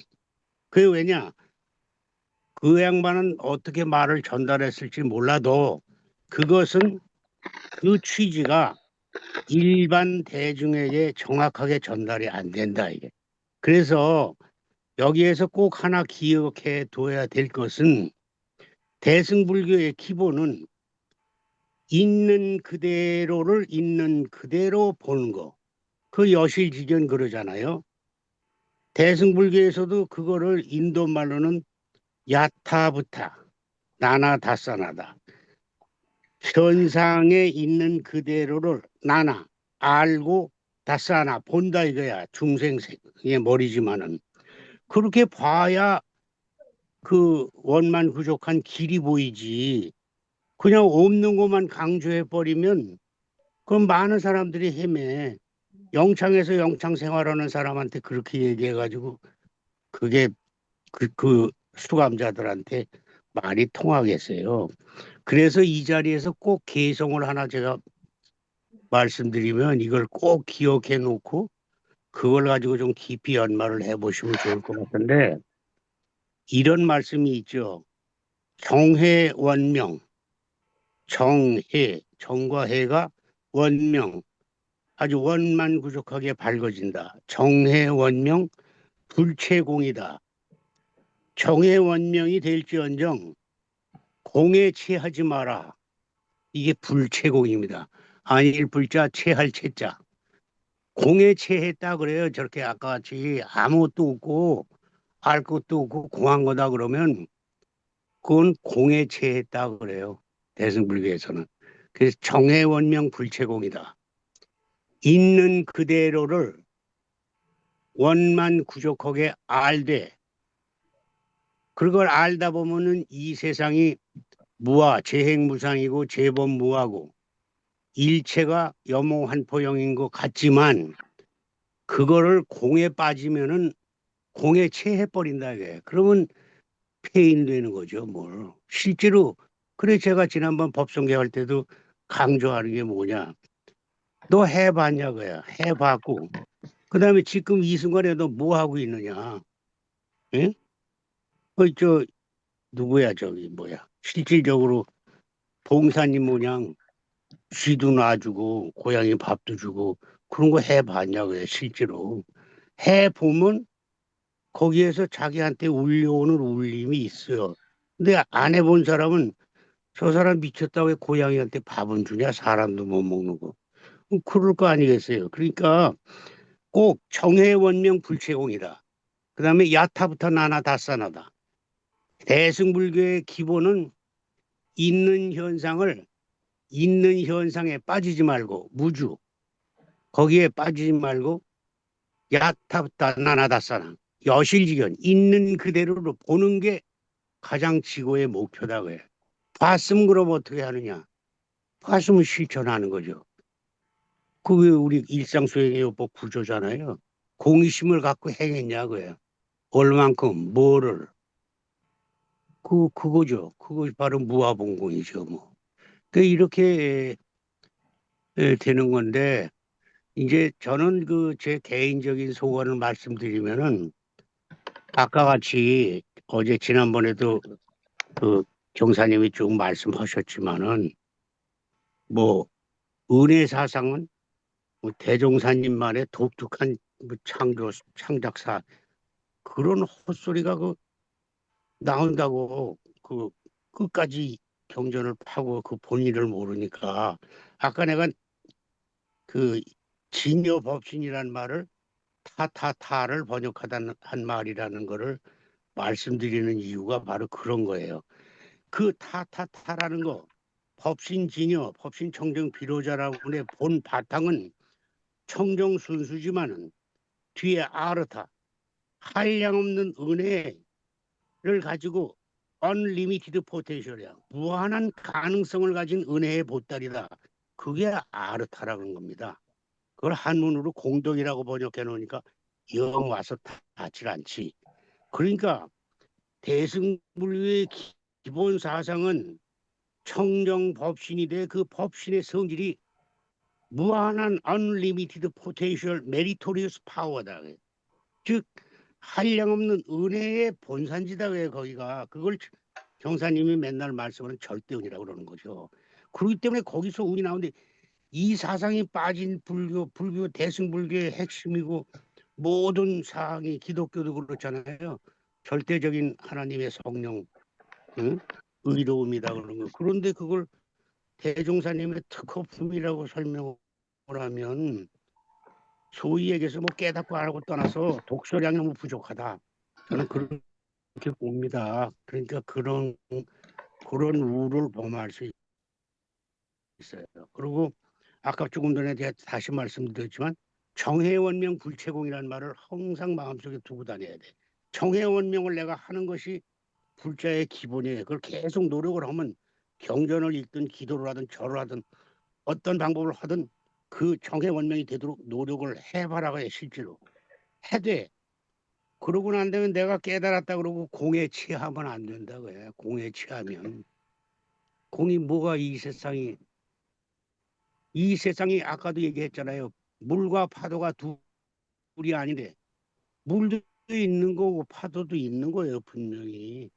그게 왜냐? 그 양반은 어떻게 말을 전달했을지 몰라도 그것은 그 취지가 일반 대중에게 정확하게 전달이 안 된다. 이게. 그래서 여기에서 꼭 하나 기억해 둬야 될 것은 대승불교의 기본은 있는 그대로를 있는 그대로 보는 거. 그 여실지견 그러잖아요. 대승불교에서도 그거를 인도 말로는 야타부타, 나나다사나다. 현상에 있는 그대로를 나나 알고 다사나 본다 이거야. 중생의 머리지만은. 그렇게 봐야 그 원만구족한 길이 보이지. 그냥 없는 것만 강조해 버리면 그럼 많은 사람들이 헤매. 영창에서 영창 생활하는 사람한테 그렇게 얘기해 가지고 그게 그 수감자들한테 말이 통하겠어요. 그래서 이 자리에서 꼭 개성을 하나 제가 말씀드리면 이걸 꼭 기억해 놓고 그걸 가지고 좀 깊이 연마를 해 보시면 좋을 것 같은데 이런 말씀이 있죠. 정해원명. 정해, 정과 해가 원명, 아주 원만구족하게 밝아진다. 정해원명, 불체공이다. 정해원명이 될지언정 공에 취하지 마라. 이게 불체공입니다. 아닐 불자, 체할 체자. 공에 체했다 그래요. 저렇게 아까 같이 아무것도 없고 알 것도 없고 공한 거다 그러면 그건 공에 체했다 그래요. 대승불교에서는. 그래서 정해원명 불체공이다. 있는 그대로를 원만구족하게 알되 그걸 알다 보면은 이 세상이 무아, 재행무상이고 재범무하고 일체가 염호한포영인 것 같지만 그거를 공에 빠지면은 공에 체해버린다 이게. 그러면 폐인되는 거죠. 뭘. 실제로 그래 제가 지난번 법성계 할 때도 강조하는 게 뭐냐. 너 해봤냐고요. 해봤고 그다음에 지금 이 순간에 너 뭐 하고 있느냐. 예? 저 누구야 저기 뭐야. 실질적으로 봉사님 모양 쥐도 놔주고 고양이 밥도 주고 그런 거 해봤냐고요. 실제로. 해보면 거기에서 자기한테 울려오는 울림이 있어요. 근데 안 해본 사람은 저 사람 미쳤다 왜 고양이한테 밥은 주냐 사람도 못 먹는 거. 그럴 거 아니겠어요. 그러니까 꼭 정해원명 불체공이다. 그 다음에 야타부터 나나 다사나다. 대승불교의 기본은 있는 현상에 빠지지 말고 무주, 거기에 빠지지 말고 야타부터 나나 다사나, 여실지견, 있는 그대로로 보는 게 가장 지고의 목표다. 그래. 봤으면 그럼 어떻게 하느냐? 봤으면 실천하는 거죠. 그게 우리 일상수행요법 구조잖아요. 공의심을 갖고 행했냐 그거예요. 얼만큼 뭐를 그거죠. 그것이 바로 무아봉공이죠. 뭐. 그 이렇게 되는 건데 이제 저는 그 제 개인적인 소원을 말씀드리면은 아까 같이 어제 지난번에도 그 경사님이 쭉 말씀하셨지만은 뭐 은혜 사상은 뭐 대종사님만의 독특한 뭐 창작사 그런 헛소리가 그 나온다고 그 끝까지 경전을 파고 그 본의를 모르니까 아까 내가 그 진여법신이란 말을 타타타를 번역하다는 한 말이라는 거를 말씀드리는 이유가 바로 그런 거예요. 그 타타타라는 거 법신 진여, 법신 청정 비로자라고의 본 바탕은 청정 순수지만은 뒤에 아르타 한량없는 은혜를 가지고 unlimited potential이야. 무한한 가능성을 가진 은혜의 보따리다. 그게 아르타라는 겁니다. 그걸 한문으로 공덕이라고 번역해 놓으니까 영 와서 닿질 않지. 그러니까 대승불교의 기본 사상은 청정 법신이 돼 그 법신의 성질이 무한한 unlimited potential meritorious power다. 즉 한량없는 은혜의 본산지다. 왜 거기가 그걸 경사님이 맨날 말씀하는 절대은이라고 그러는 거죠. 그렇기 때문에 거기서 운이 나오는데 이 사상이 빠진 불교 대승불교의 핵심이고 모든 사항이 기독교도 그렇잖아요. 절대적인 하나님의 성령, 응? 의로움이다 그러는 거. 그런데 그걸 대종사님의 특허품이라고 설명을 하면 소위 얘기해서 뭐 깨닫고 안 하고 떠나서 독서량이 너무 부족하다. 저는 그렇게 봅니다. 그러니까 그런 우를 범할 수 있어요. 그리고 아까 조금 전에 제가 다시 말씀드렸지만 정해원명 불체공이라는 말을 항상 마음속에 두고 다녀야 돼. 정해원명을 내가 하는 것이 불자의 기본이에요. 그걸 계속 노력을 하면 경전을 읽든 기도를 하든 절을 하든 어떤 방법을 하든 그 정해원명이 되도록 노력을 해봐라고요. 실제로 해돼. 그러고 난 다음에 내가 깨달았다 그러고 공에 취하면 안 된다고요. 공에 취하면 공이 뭐가 이 세상이 아까도 얘기했잖아요. 물과 파도가 둘이 아닌데 물도 있는 거고 파도도 있는 거예요. 분명히.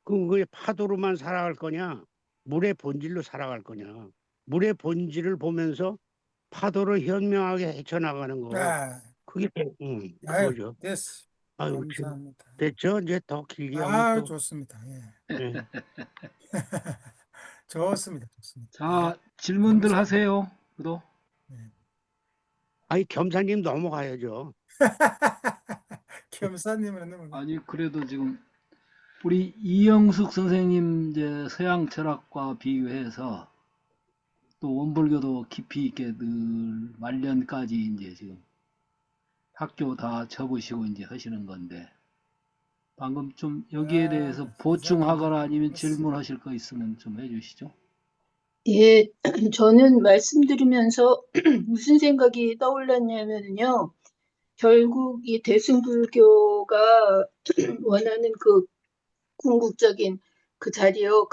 그럼 그게 파도로만 살아갈 거냐 물의 본질로 살아갈 거냐. 물의 본질을 보면서 파도를 현명하게 헤쳐나가는 거. 아, 그게 아유, 그거죠. 됐어. 아유, 지금 감사합니다. 됐죠? 이제 더 길게 하면 아, 또 좋습니다. 예. 예. 좋습니다. 좋습니다. 자, 예. 질문들 감사합니다. 하세요. 또 아니 겸사님 넘어가야죠. 겸사님은 너무 아니 그래도 지금 우리 이영숙 선생님 이제 서양 철학과 비교해서 또 원불교도 깊이 있게 늘 말년까지 이제 지금 학교 다 접으시고 이제 하시는 건데 방금 좀 여기에 대해서 아, 보충하거나 아니면 감사합니다. 질문하실 거 있으면 좀 해주시죠. 예, 저는 말씀드리면서 무슨 생각이 떠올랐냐면요. 결국 이 대승불교가 원하는 그 궁극적인 그 자리요.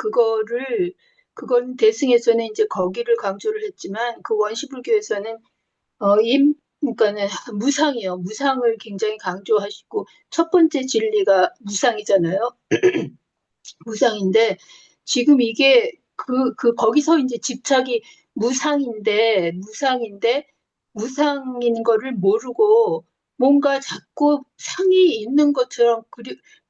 그건 대승에서는 이제 거기를 강조를 했지만 그 원시불교에서는 그러니까는 무상이요. 무상을 굉장히 강조하시고 첫 번째 진리가 무상이잖아요. 무상인데 지금 이게 거기서 이제 집착이 무상인 거를 모르고 뭔가 자꾸 상이 있는 것처럼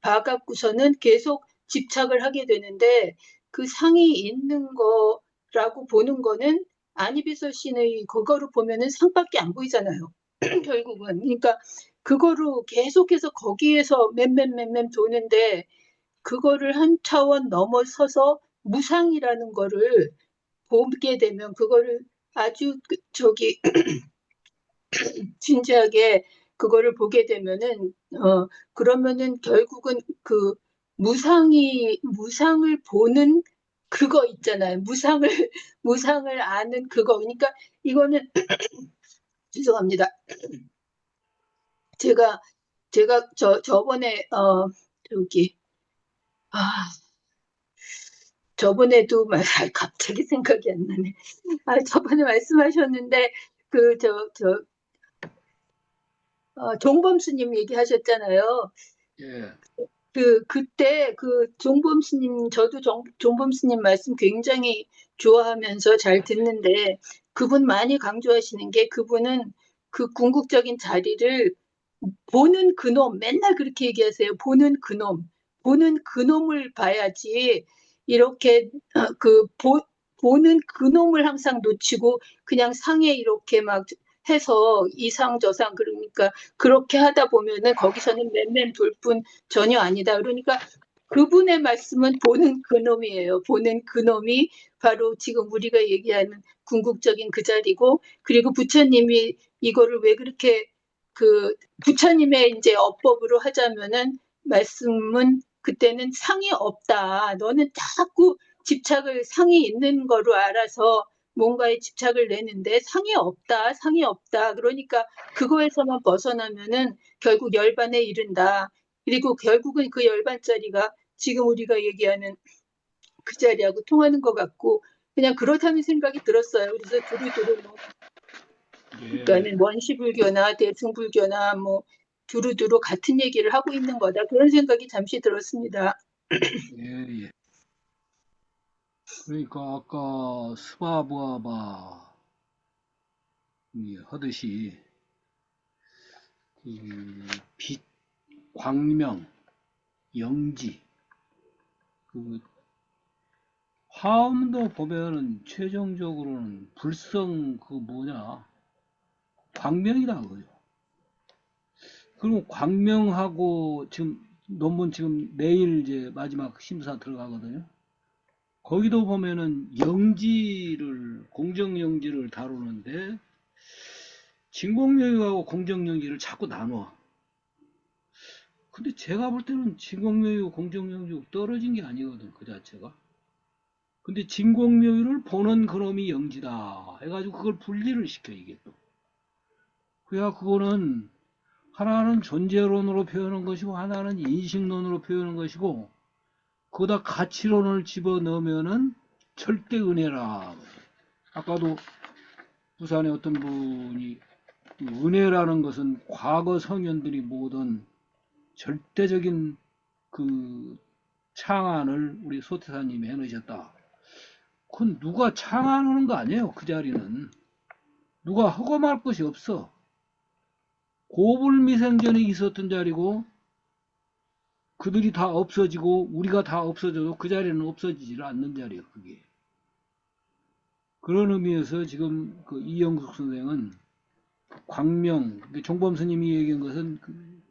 봐갖고서는 계속 집착을 하게 되는데 그 상이 있는 거라고 보는 거는 아니비서 신의 그거로 보면은 상밖에 안 보이잖아요. 결국은. 그러니까 그거로 계속해서 거기에서 맴맴 도는데 그거를 한 차원 넘어서서 무상이라는 거를 보게 되면 그거를 아주 진지하게 그거를 보게 되면은 그러면은 결국은 그 무상을 보는 그거 있잖아요. 무상을 아는 그거. 그러니까 이거는 죄송합니다. 제가 저번에 저기 아 저번에도 갑자기 생각이 안 나네. 저번에 말씀하셨는데 종범스님 얘기하셨잖아요. 예. 그때 종범스님, 저도 종범스님 말씀 굉장히 좋아하면서 잘 듣는데, 그분 많이 강조하시는 게, 그분은 그 궁극적인 자리를 보는 그놈, 맨날 그렇게 얘기하세요. 보는 그놈을 봐야지, 이렇게, 보는 그놈을 항상 놓치고, 그냥 상에 이렇게 막 해서 이상 저상, 그러니까 그렇게 하다 보면은 거기서는 맴맴 돌 뿐 전혀 아니다. 그러니까 그분의 말씀은 보는 그놈이에요. 보는 그놈이 바로 지금 우리가 얘기하는 궁극적인 그 자리고, 그리고 부처님이 이거를 왜 그렇게 부처님의 이제 어법으로 하자면은 말씀은 그때는 상이 없다. 너는 자꾸 집착을 상이 있는 거로 알아서 뭔가에 집착을 내는데 상이 없다. 그러니까 그거에서만 벗어나면은 결국 열반에 이른다. 그리고 결국은 그 열반짜리가 지금 우리가 얘기하는 그 자리하고 통하는 것 같고 그냥 그렇다는 생각이 들었어요. 그래서 두루두루 예. 그러니까는 원시불교나 대승불교나 뭐 두루두루 같은 얘기를 하고 있는 거다. 그런 생각이 잠시 들었습니다. 예. 그러니까 아까 스바부아바 하듯이 빛, 광명, 영지, 화엄도 보면은 최종적으로는 불성 광명이다 그죠. 그리고 광명하고 지금 논문 지금 내일 이제 마지막 심사 들어가거든요. 거기도 보면은 공정영지를 다루는데 진공명유하고 공정영지를 자꾸 나눠. 근데 제가 볼 때는 진공명유, 공정영지 떨어진 게 아니거든, 그 자체가. 근데 진공명유를 보는 그놈이 영지다 해가지고 그걸 분리를 시켜, 이게 또. 그래야 그거는 하나는 존재론으로 표현한 것이고 하나는 인식론으로 표현한 것이고 거기다 가치론을 집어넣으면은 절대 은혜라. 아까도 부산에 어떤 분이 은혜라는 것은 과거 성현들이 모든 절대적인 그 창안을 우리 소태사님이 해놓으셨다. 그건 누가 창안하는 거 아니에요. 그 자리는 누가 허검할 것이 없어. 고불미생전에 있었던 자리고 그들이 다 없어지고 우리가 다 없어져도 그 자리는 없어지질 않는 자리예요. 그게. 그런 의미에서 지금 그 이영숙 선생은 광명, 종범스님이 얘기한 것은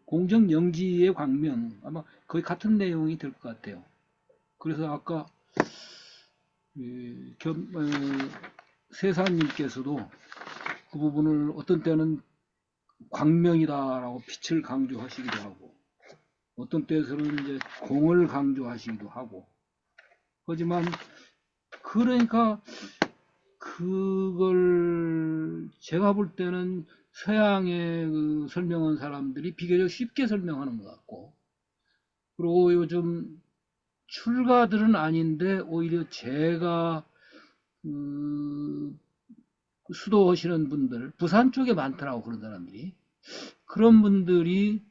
공정영지의 광명, 아마 거의 같은 내용이 될 것 같아요. 그래서 아까 세사님께서도 그 부분을 어떤 때는 광명이다라고 빛을 강조하시기도 하고, 어떤 때에서는 이제 공을 강조하시기도 하고, 하지만 그러니까 그걸 제가 볼 때는 서양의 설명한 사람들이 비교적 쉽게 설명하는 것 같고, 그리고 요즘 출가들은 아닌데 오히려 제가 수도하시는 분들, 부산 쪽에 많더라고 그런 사람들이. 그런 분들이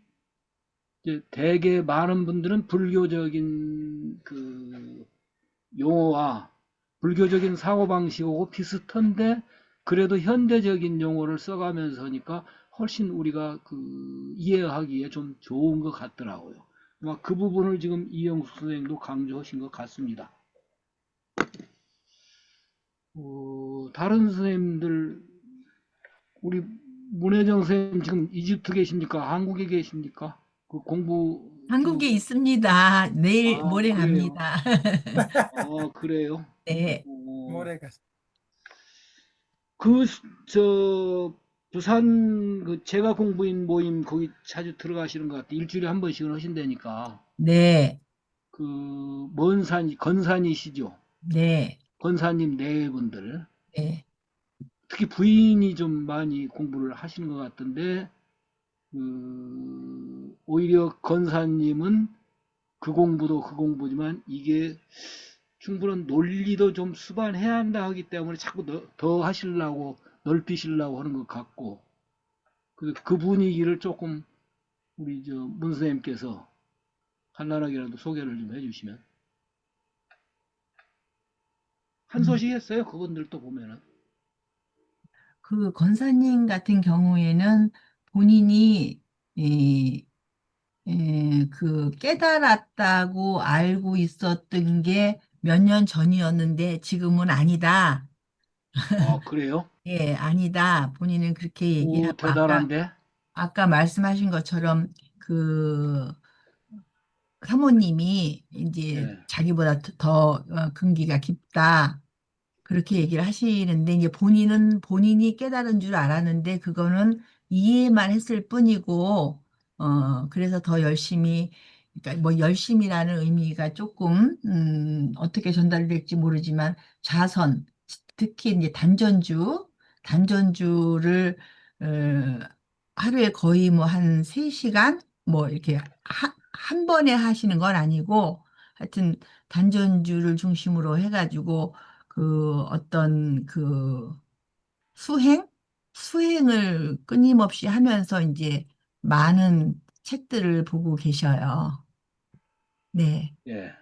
이제 대개 많은 분들은 불교적인 용어와 불교적인 사고방식하고 비슷한데 그래도 현대적인 용어를 써가면서니까 훨씬 우리가 이해하기에 좀 좋은 것 같더라고요. 그 부분을 지금 이영숙 선생님도 강조하신 것 같습니다. 다른 선생님들 우리 문혜정 선생님 지금 이집트 계십니까? 한국에 계십니까? 그 공부 한국에 중, 있습니다. 내일 아, 모레 그래요. 갑니다. 그래요. 네. 모레가. 그, 저, 부산 그 제가 공부인 모임 거기 자주 들어가시는 것 같아. 일주일에 한 번씩은 하신다니까. 네. 그, 먼 산, 건산이시죠? 네. 건사님 네 분들. 네. 특히 부인이 좀 많이 공부를 하시는 것 같던데, 오히려 건사님은 그 공부도 그 공부지만 이게 충분한 논리도 좀 수반해야 한다 하기 때문에 자꾸 더 하시려고 넓히시려고 하는 것 같고, 그 분위기를 조금 우리 저 문 선생님께서 간단하게라도 소개를 좀 해주시면. 한 소식 했어요. 그분들도 보면은. 그 권사님 같은 경우에는 본인이 그 깨달았다고 알고 있었던 게 몇 년 전이었는데 지금은 아니다. 그래요? 예, 아니다. 본인은 그렇게 얘기를 오, 하고 대단한데? 아까 말씀하신 것처럼 그 사모님이 이제 예, 자기보다 더 근기가 깊다. 그렇게 얘기를 하시는데 이제 본인은 본인이 깨달은 줄 알았는데 그거는 이해만 했을 뿐이고 그래서 더 열심히 그러니까 뭐 열심이라는 의미가 조금 어떻게 전달될지 모르지만 자선 특히 이제 단전주를 어, 하루에 거의 뭐 한 3시간 뭐 이렇게 한 번에 하시는 건 아니고 하여튼 단전주를 중심으로 해가지고 그 어떤 그 수행? 수행을 끊임없이 하면서 이제 많은 책들을 보고 계셔요. 네. 예.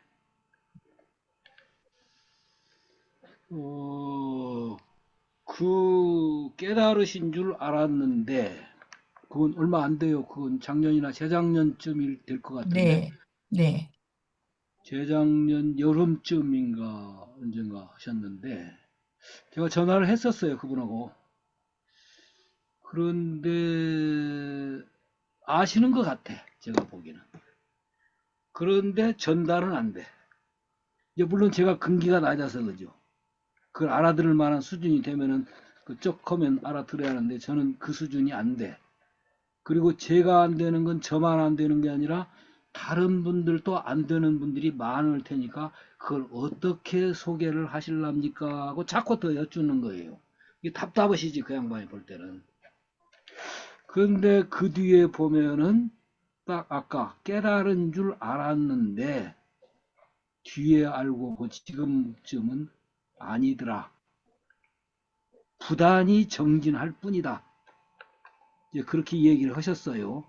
그 깨달으신 줄 알았는데 그건 얼마 안 돼요. 그건 작년이나 재작년쯤일 될 것 같은데 네. 네. 재작년 여름쯤인가 언젠가 하셨는데 제가 전화를 했었어요. 그분하고. 그런데 아시는 것 같아. 제가 보기에는. 그런데 전달은 안 돼. 이제 물론 제가 근기가 낮아서 그죠. 그걸 알아들을 만한 수준이 되면은 그쪽 하면 알아들어야 하는데 저는 그 수준이 안 돼. 그리고 제가 안 되는 건 저만 안 되는 게 아니라 다른 분들도 안 되는 분들이 많을 테니까 그걸 어떻게 소개를 하실랍니까? 하고 자꾸 더 여쭙는 거예요. 이게 답답하시지 그 양반이 볼 때는. 그런데 그 뒤에 보면은 딱 아까 깨달은 줄 알았는데 뒤에 알고 지금쯤은 아니더라. 부단히 정진할 뿐이다. 이제 그렇게 얘기를 하셨어요.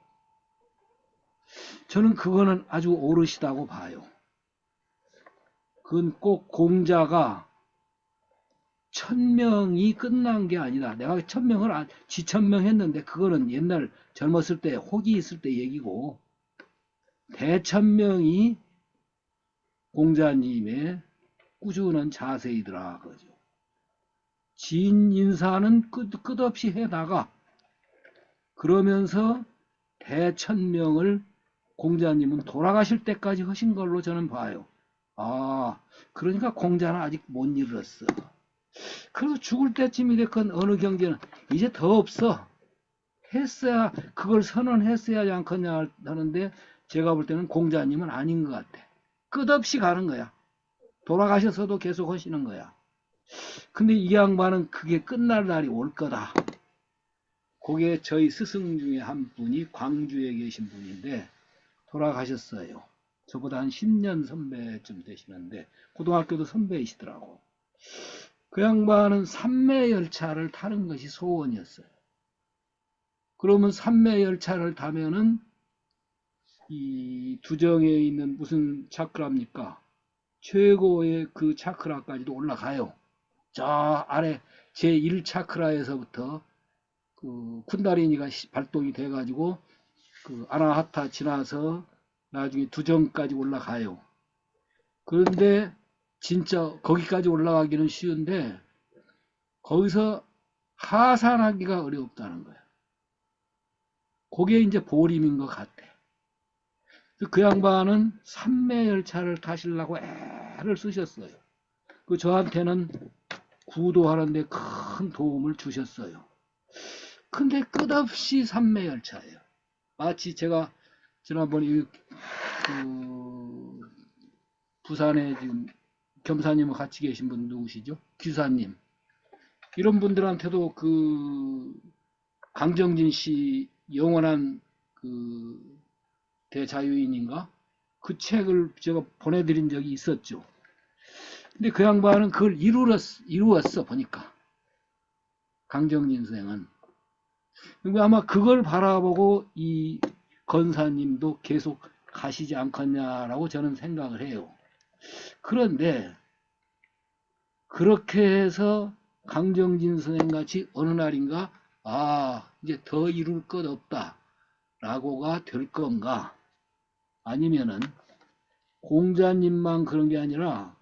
저는 그거는 아주 오르시다고 봐요. 그건 꼭 공자가 1000명이 끝난 게 아니다. 내가 1000명을 지천명 했는데 그거는 옛날 젊었을 때 혹이 있을 때 얘기고 대천명이 공자님의 꾸준한 자세이더라. 그죠. 진 인사는 끝없이 해나가. 그러면서 대천명을 공자님은 돌아가실 때까지 하신 걸로 저는 봐요. 그러니까 공자는 아직 못 이르렀어. 그래서 죽을 때쯤이 됐건 어느 경제는 이제 더 없어. 했어야, 그걸 선언했어야 하지 않겠냐 하는데 제가 볼 때는 공자님은 아닌 것 같아. 끝없이 가는 거야. 돌아가셔서도 계속 하시는 거야. 근데 이 양반은 그게 끝날 날이 올 거다. 그게 저희 스승 중에 한 분이 광주에 계신 분인데 돌아가셨어요. 저보다 한 10년 선배쯤 되시는데 고등학교도 선배이시더라고. 그 양반은 삼매열차를 타는 것이 소원이었어요. 그러면 삼매열차를 타면은 이 두정에 있는 무슨 차크라입니까? 최고의 그 차크라까지도 올라가요. 저 아래 제1차크라에서부터 그 쿤다리니가 발동이 돼가지고 그 아나하타 지나서 나중에 두정까지 올라가요. 그런데 진짜 거기까지 올라가기는 쉬운데 거기서 하산하기가 어렵다는 거야. 그게 이제 보림인 것 같아. 그 양반은 삼매열차를 타시려고 애를 쓰셨어요. 그 저한테는 구도하는데 큰 도움을 주셨어요. 근데 끝없이 삼매열차예요. 마치 제가 지난번에 부산에 지금 겸사님과 같이 계신 분 누구시죠? 규사님. 이런 분들한테도 그 강정진 씨 영원한 그 대자유인인가? 그 책을 제가 보내드린 적이 있었죠. 근데 그 양반은 그걸 이루었어 보니까. 강정진 선생은. 아마 그걸 바라보고 이 건사님도 계속 가시지 않겠냐라고 저는 생각을 해요. 그런데 그렇게 해서 강정진 선생같이 어느 날인가 이제 더 이룰 것 없다 라고가 될 건가, 아니면은 공자님만 그런 게 아니라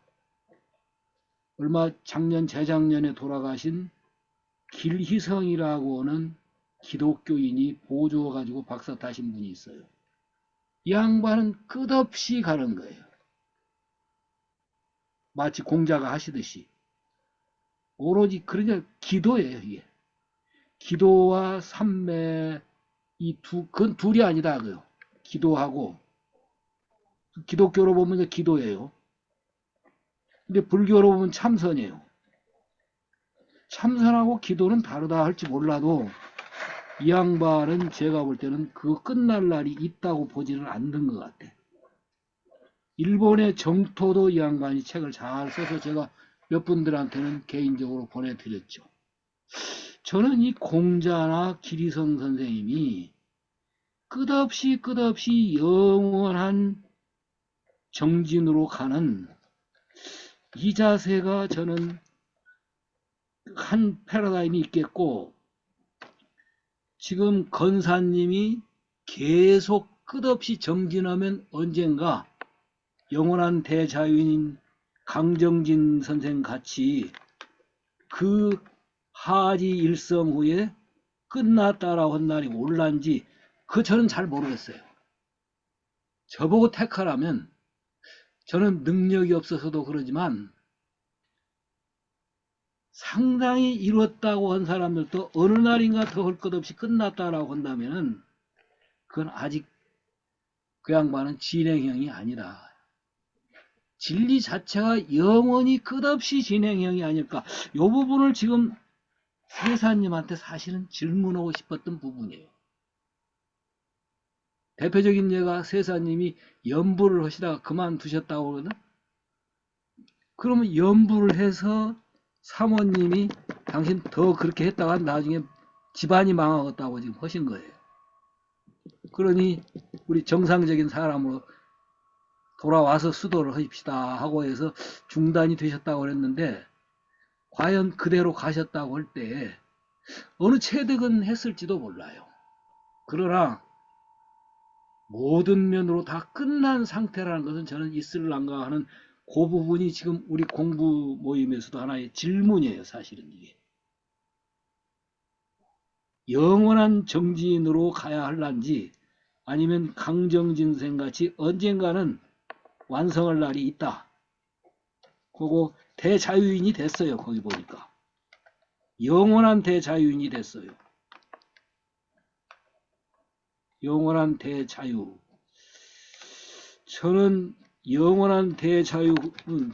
얼마 작년 재작년에 돌아가신 길희성이라고 하는 기독교인이 보조가지고 박사 따신 분이 있어요. 이 양반은 끝없이 가는 거예요. 마치 공자가 하시듯이. 오로지 그러니까 기도예요. 이게. 기도와 삼매, 그건 둘이 아니다. 그요. 기도하고, 기독교로 보면 기도예요. 근데 불교로 보면 참선이에요. 참선하고 기도는 다르다 할지 몰라도 이 양반은 제가 볼 때는 그거 끝날 날이 있다고 보지는 않는 것 같아. 일본의 정토도 이 양반이 책을 잘 써서 제가 몇 분들한테는 개인적으로 보내드렸죠. 저는 이 공자나 기리성 선생님이 끝없이 영원한 정진으로 가는 이 자세가 저는 한 패러다임이 있겠고, 지금 건사님이 계속 끝없이 정진하면 언젠가 영원한 대자유인 강정진 선생 같이 그 하지 일성 후에 끝났다라고 한 날이 올란지 저는 잘 모르겠어요. 저보고 택하라면 저는 능력이 없어서도 그러지만 상당히 이뤘다고 한 사람들도 어느 날인가 더 할 것 없이 끝났다라고 한다면은 그건 아직 그 양반은 진행형이 아니다. 진리 자체가 영원히 끝없이 진행형이 아닐까. 이 부분을 지금 세사님한테 사실은 질문하고 싶었던 부분이에요. 대표적인 예가 세사님이 연부를 하시다가 그만두셨다고 그러거든. 그러면 연부를 해서 사모님이 당신 더 그렇게 했다가 나중에 집안이 망하겠다고 지금 하신 거예요. 그러니 우리 정상적인 사람으로 돌아와서 수도를 하십시다 하고 해서 중단이 되셨다고 그랬는데, 과연 그대로 가셨다고 할 때 어느 체득은 했을지도 몰라요. 그러나 모든 면으로 다 끝난 상태라는 것은 저는 있을란가 하는 그 부분이 지금 우리 공부 모임에서도 하나의 질문이에요. 사실은 이게. 영원한 정진으로 가야 할란지 아니면 강정진 선생같이 언젠가는 완성할 날이 있다. 그리고 대자유인이 됐어요. 거기 보니까. 영원한 대자유인이 됐어요. 영원한 대자유. 저는 영원한 대자유는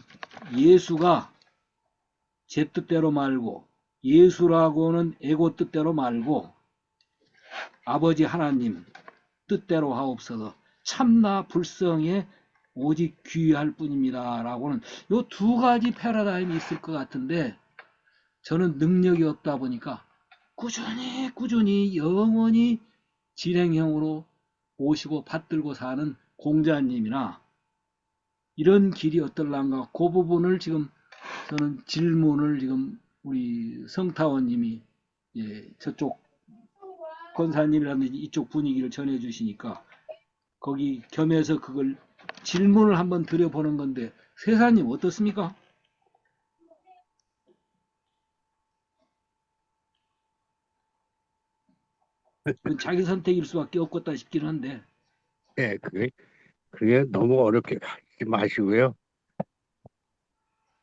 예수가 제 뜻대로 말고, 예수라고는 에고 뜻대로 말고 아버지 하나님 뜻대로 하옵소서, 참나 불성에 오직 귀할 뿐입니다 라고는 요 두 가지 패러다임이 있을 것 같은데, 저는 능력이 없다 보니까 꾸준히 영원히 진행형으로 모시고 받들고 사는 공자님이나 이런 길이 어떨란가, 그 부분을 지금 저는 질문을 지금 우리 성타원님이 저쪽 권사님이라든지 이쪽 분위기를 전해 주시니까 거기 겸해서 그걸 질문을 한번 드려보는 건데, 세사님 어떻습니까? 그건 자기 선택일 수밖에 없겠다 싶긴 한데. 예, 그게 너무 어렵게 가지 마시고요. 그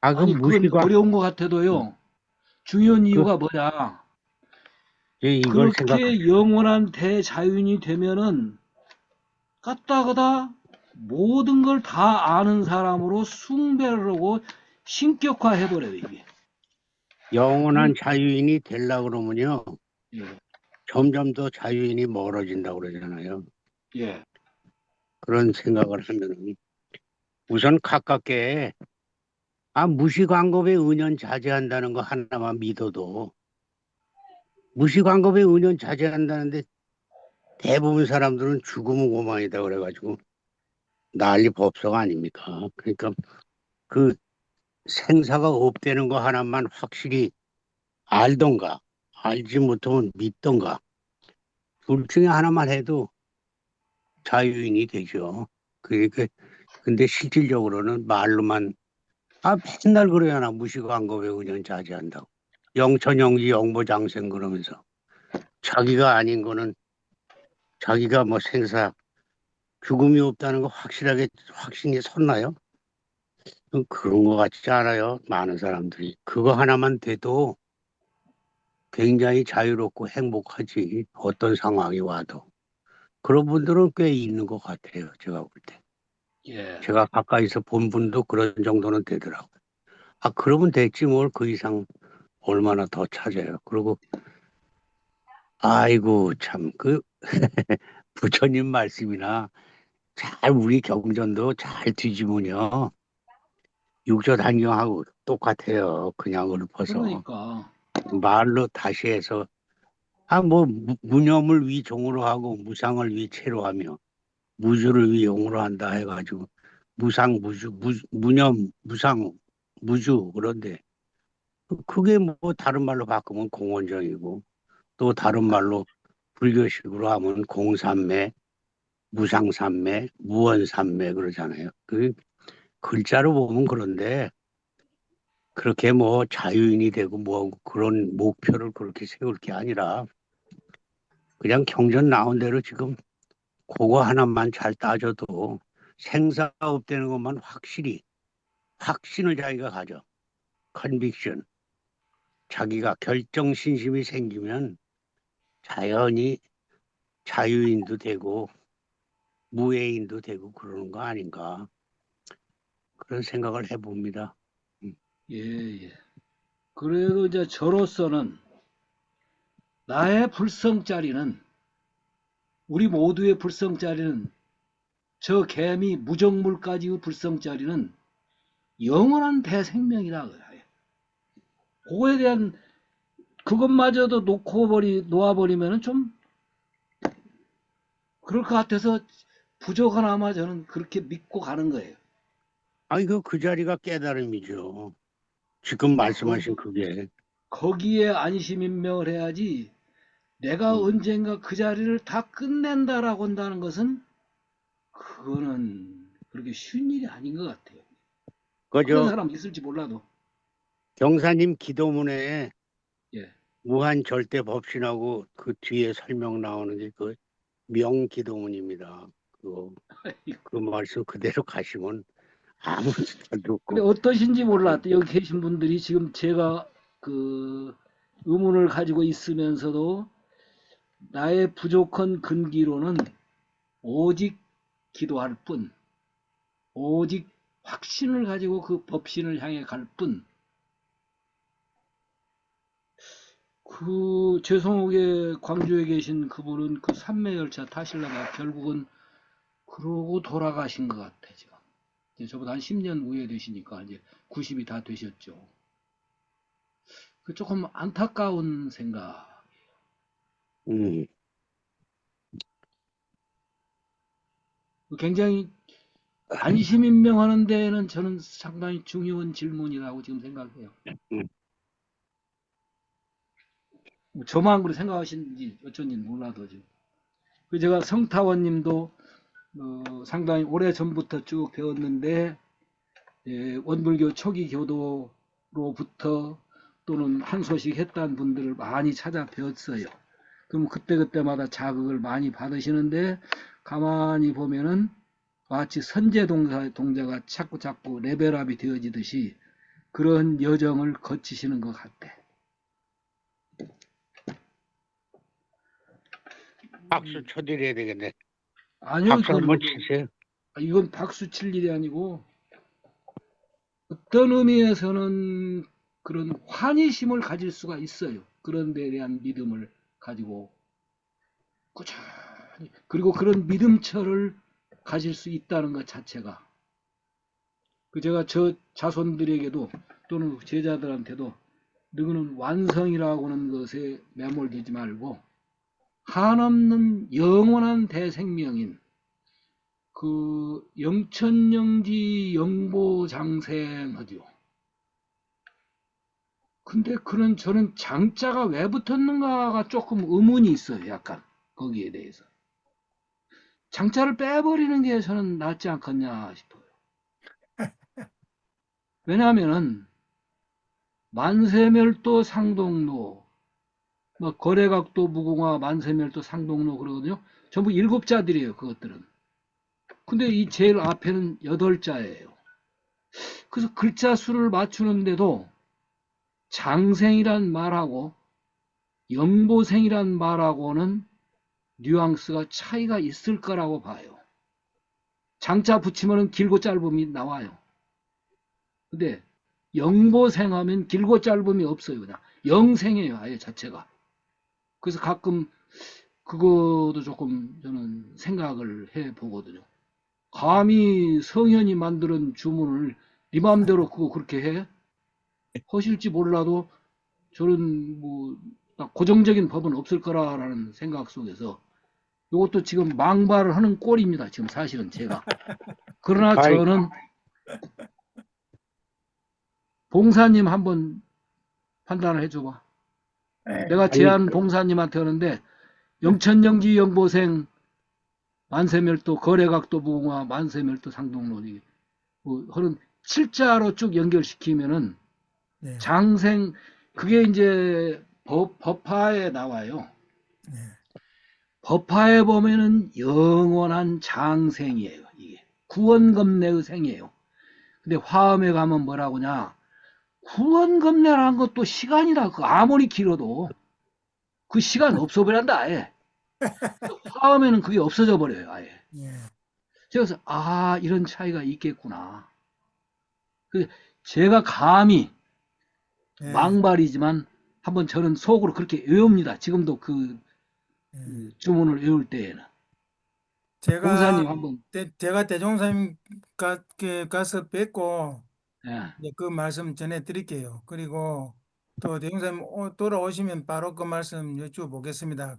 아니, 그건 무시가, 어려운 것 같아도요. 중요한 그, 이유가 뭐냐. 이걸 그렇게 영원한 대자연이 되면은 까딱하다 모든 걸 다 아는 사람으로 숭배를 하고 신격화해버려요, 이게. 영원한 자유인이 되려고 그러면요. 예, 점점 더 자유인이 멀어진다고 그러잖아요. 예, 그런 생각을 하면은 우선 가깝게 무시광급에 은연 자제한다는 거 하나만 믿어도 무시광급에 은연 자제한다는데 대부분 사람들은 죽으면 고만이다 그래가지고 난리 법석 아닙니까? 그러니까 그 생사가 없다는 거 하나만 확실히 알던가 알지 못하면 믿던가 둘 중에 하나만 해도 자유인이 되죠. 그러니까 근데 실질적으로는 말로만 맨날 그래야나 무시광급에 은연 자제한다고 영천영지 영모장생 그러면서 자기가 아닌 거는 자기가 뭐 생사 죽음이 없다는 거 확신이 섰나요? 그런 거 같지 않아요. 많은 사람들이 그거 하나만 돼도 굉장히 자유롭고 행복하지 어떤 상황이 와도 그런 분들은 꽤 있는 것 같아요. 제가 볼 때. 예. 제가 가까이서 본 분도 그런 정도는 되더라고요. 그러면 됐지 뭘 그 이상 얼마나 더 찾아요. 그리고 아이고 참 그 부처님 말씀이나 잘 우리 경전도 잘 뒤집으면요. 육조단경하고 똑같아요. 그냥 읊어서 그러니까. 말로 다시 해서 뭐 무념을 위종으로 하고 무상을 위체로 하며 무주를 위용으로 한다 해가지고 무상 무주 무념 무상 무주 그런데 그게 뭐 다른 말로 바꾸면 공원정이고 또 다른 말로 불교식으로 하면 공산매 무상산매 무원산매 그러잖아요. 그 글자로 보면 그런데 그렇게 뭐 자유인이 되고 뭐 그런 목표를 그렇게 세울 게 아니라 그냥 경전 나온 대로 지금 그거 하나만 잘 따져도 생사 없다는 것만 확신을 자기가 가져. 컨빅션. 자기가 결정신심이 생기면 자연히 자유인도 되고 무예인도 되고 그러는 거 아닌가. 그런 생각을 해봅니다. 예, 예. 그래도 이제 저로서는 나의 불성짜리는 우리 모두의 불성짜리는 저 개미 무정물까지의 불성짜리는 영원한 대생명이다. 그거에 대한 그것마저도 놓아버리면은 좀 그럴 것 같아서 부족하나마 저는 그렇게 믿고 가는 거예요. 그 자리가 깨달음이죠. 지금 말씀하신 그게. 거기에 안심인명을 해야지 내가 언젠가 그 자리를 다 끝낸다라고 한다는 것은 그거는 그렇게 쉬운 일이 아닌 것 같아요. 그런 사람 있을지 몰라도. 경사님 기도문에 예. 무한 절대 법신하고 그 뒤에 설명 나오는 게 그 명기도문입니다. 그 말씀 그대로 가시면 아무 짓도 근데 없고. 어떠신지 몰라. 여기 계신 분들이 지금 제가 그 의문을 가지고 있으면서도 나의 부족한 근기로는 오직 기도할 뿐, 오직 확신을 가지고 그 법신을 향해 갈 뿐, 그 죄송하게 광주에 계신 그분은 그 삼매열차 타시려다 결국은 그러고 돌아가신 것 같아 지금. 이제 저보다 한 10년 후에 되시니까 이제 90이 다 되셨죠. 그 조금 안타까운 생각. 굉장히 안심인명하는 데에는 저는 상당히 중요한 질문이라고 지금 생각해요. 저만 그렇게 생각하시는지 어쩐지 몰라도 지금. 제가 성타원님도 상당히 오래 전부터 쭉 배웠는데 원불교 초기 교도로부터 또는 한 소식 했다는 분들을 많이 찾아뵈었어요. 그럼 그때그때마다 자극을 많이 받으시는데 가만히 보면은 마치 선제 동자가 자꾸 레벨업이 되어지듯이 그런 여정을 거치시는 것 같아. 박수 쳐드려야 되겠네. 아니요, 박수 한번 치세요. 이건 박수 칠 일이 아니고 어떤 의미에서는 그런 환희심을 가질 수가 있어요. 그런 데에 대한 믿음을 가지고 꾸준히 그리고 그런 믿음처를 가질 수 있다는 것 자체가 제가 저 자손들에게도 또는 제자들한테도 너희는 완성이라고 하는 것에 매몰되지 말고 한없는 영원한 대생명인 그 영천영지 영보장생하디요. 근데 저는 장자가 왜 붙었는가가 조금 의문이 있어요. 약간 거기에 대해서. 장자를 빼버리는 게 저는 낫지 않겠냐 싶어요. 왜냐하면은 만세멸도 상동로, 뭐 거래각도 무궁화 만세멸도 상동로 그러거든요. 전부 7자들이에요. 그것들은. 근데 이 제일 앞에는 8자예요. 그래서 글자 수를 맞추는데도 장생이란 말하고 영보생이란 말하고는 뉘앙스가 차이가 있을 거라고 봐요. 장자 붙이면 길고 짧음이 나와요. 근데 영보생하면 길고 짧음이 없어요. 그냥 영생이에요. 아예 자체가. 그래서 가끔 그거도 조금 저는 생각을 해보거든요. 감히 성현이 만드는 주문을 네 맘대로 그거 그렇게 해? 하실지 몰라도 저는 뭐 딱 고정적인 법은 없을 거라는 생각 속에서 이것도 지금 망발을 하는 꼴입니다. 지금 사실은 제가. 그러나 아이, 저는 봉사님 한번 판단을 해줘봐. 내가 제안 봉사님한테 하는데 영천영지 영보생 만세멸도 거래각도 무궁화 만세멸도 상동로 뭐 하는 7자로 쭉 연결시키면은 네. 장생 그게 이제 법화에 나와요. 네. 법화에 보면은 영원한 장생이에요. 이게 구원검내의 생이에요. 근데 화엄에 가면 뭐라고냐? 구원검내라는 것도 시간이다. 그 아무리 길어도 그 시간 없어버린다 아예. 화엄에는 그게 없어져 버려요 아예. 예. 그래서 이런 차이가 있겠구나. 제가 감히 예. 망발이지만 한번 저는 속으로 그렇게 외웁니다. 지금도 그 예. 주문을 외울 때에는. 봉사님 한번. 제가 대종사님 가서 뵙고 예. 이제 그 말씀 전해드릴게요. 그리고 또 대종사님 돌아오시면 바로 그 말씀 여쭤보겠습니다.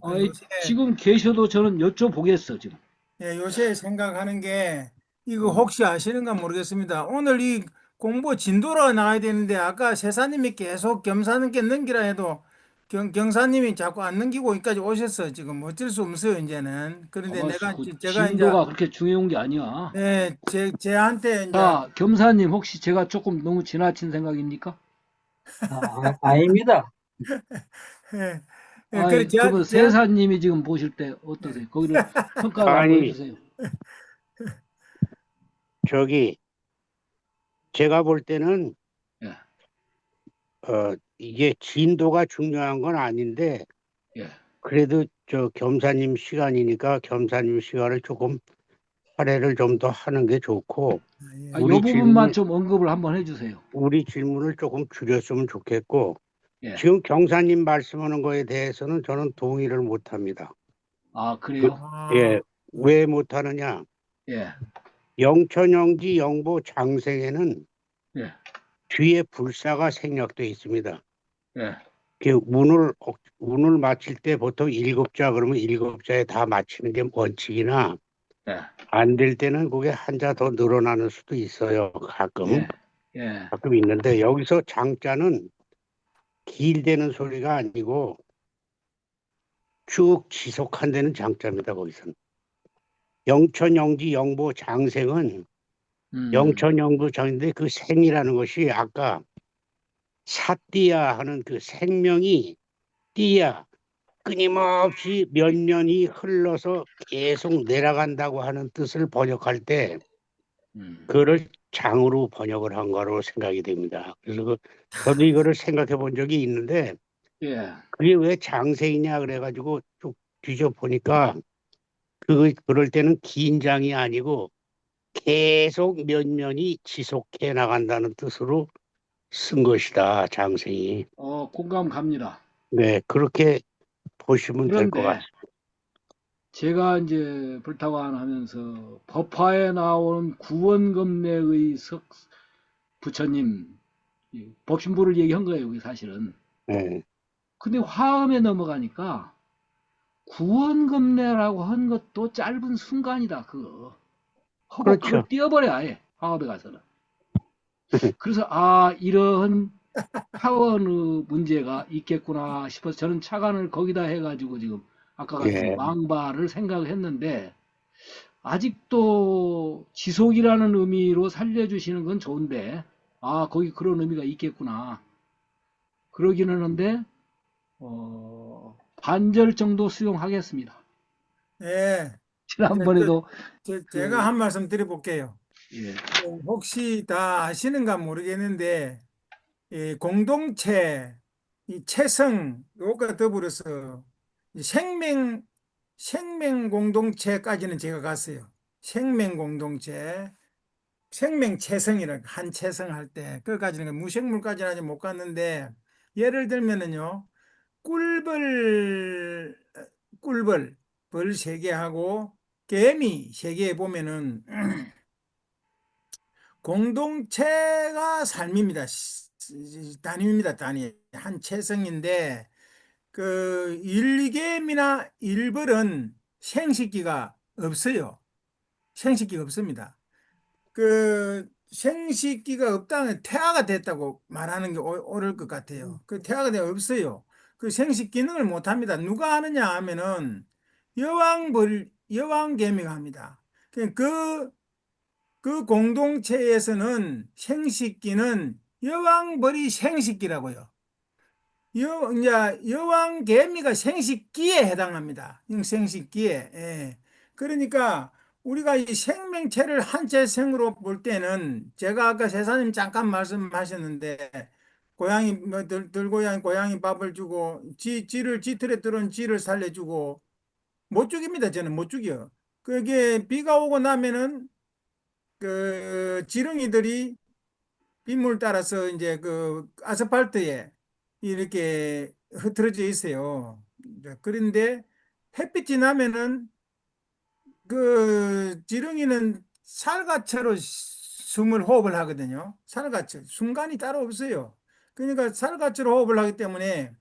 지금 계셔도 저는 여쭤보겠어 지금. 예, 요새 생각하는 게 이거 음. 혹시 아시는가 모르겠습니다. 오늘 이 공부 진도로 나와야 되는데 아까 세사님이 계속 겸사님께 넘기라 해도 경사님이 자꾸 안 넘기고 여기까지 오셨어. 지금 어쩔 수 없어요 이제는. 그런데 제가 이제 진도가 그렇게 중요한 게 아니야. 네, 제한테 이제 자, 겸사님 혹시 제가 조금 너무 지나친 생각입니까? 아닙니다. 예, 아이, 그러면 세사님이 지금 보실 때 어떠세요? 거기를 평가를 한번 아니, 해주세요. 저기 제가 볼 때는 예, 이게 진도가 중요한 건 아닌데 예. 그래도 저 겸사님 시간이니까 겸사님 시간을 조금 할애를 좀 더 하는 게 좋고 예. 이 우리 부분만 좀 언급을 한번 해주세요. 우리 질문을 조금 줄였으면 좋겠고 예. 지금 경사님 말씀하는 거에 대해서는 저는 동의를 못합니다. 그래요? 예, 왜 못하느냐? 예, 영천영지 영보 장생에는 예, 뒤에 불사가 생략되어 있습니다. 예, 그 운을 마칠 때 보통 7자 그러면 7자에 다 마치는 게 원칙이나 예, 안 될 때는 그게 한 자 더 늘어나는 수도 있어요. 가끔. 예, 예. 가끔 있는데 여기서 장자는 길대는 소리가 아니고 쭉 지속한다는 장자입니다. 거기서는. 영천영지 영보 장생은 영천영보 장인데 그 생이라는 것이 아까 사띠야 하는 그 생명이 띠야 끊임없이 몇 년이 흘러서 계속 내려간다고 하는 뜻을 번역할 때 그거를 장으로 번역을 한 거로 생각이 됩니다. 그래서 저도 이거를 생각해 본 적이 있는데 예. 그게 왜 장생이냐 그래가지고 쭉 뒤져 보니까 그럴 때는 긴 장이 아니고 계속 몇 년이 지속해 나간다는 뜻으로 쓴 것이다, 장생이. 공감 갑니다. 네, 그렇게 보시면 될 것 그런데 같습니다. 제가 이제 불타관 하면서 법화에 나오는 구원검내의 부처님, 이 법신부를 얘기한 거예요, 그게 사실은. 네, 근데 화엄에 넘어가니까 구원검내라고 한 것도 짧은 순간이다, 그거. 하고 그렇죠. 그걸 띄워버려, 아예. 화엄에 가서는. 그래서, 이런 차원의 문제가 있겠구나 싶어서 저는 차관을 거기다 해가지고 지금 아까 같은 예. 망발을 생각을 했는데 아직도 지속이라는 의미로 살려주시는 건 좋은데 거기 그런 의미가 있겠구나 그러긴 하는데 반절 정도 수용하겠습니다. 예. 지난번에도 제가 한 말씀 드려볼게요. 예. 혹시 다 아시는가 모르겠는데 이 공동체, 이 체성, 요것과 더불어서 이 생명 공동체까지는 제가 갔어요. 생명 공동체, 생명체성이라고 한체성 할 때 그까지는 무생물까지는 아직 못 갔는데 예를 들면은요 꿀벌 벌 3개 하고 개미 3개 보면은 공동체가 삶입니다. 단위입니다. 단위 한체성인데 그 일개미나 일벌은 생식기가 없어요. 생식기가 없습니다. 그 생식기가 없다면 태아가 됐다고 말하는 게 옳을 것 같아요. 그 태아가 되어 없어요. 그 생식 기능을 못 합니다. 누가 하느냐 하면은 여왕개미가 합니다. 그 공동체에서는 생식기는 여왕벌이 생식기라고요. 이제 여왕개미가 생식기에 해당합니다. 생식기에. 예. 그러니까 우리가 이 생명체를 한체성으로 볼 때는 제가 아까 세사님 잠깐 말씀하셨는데 고양이 뭐 들고양이 고양이 밥을 주고 쥐틀에 들어온 쥐를 살려주고 못 죽입니다. 저는 못 죽여. 그게 비가 오고 나면은 그 지렁이들이 빗물 따라서 이제 그 아스팔트에 이렇게 흐트러져 있어요. 그런데 햇빛이 나면은 그 지렁이는 살갗으로 숨을 호흡을 하거든요. 살갗 순간이 따로 없어요. 그러니까 살갗으로 호흡을 하기 때문에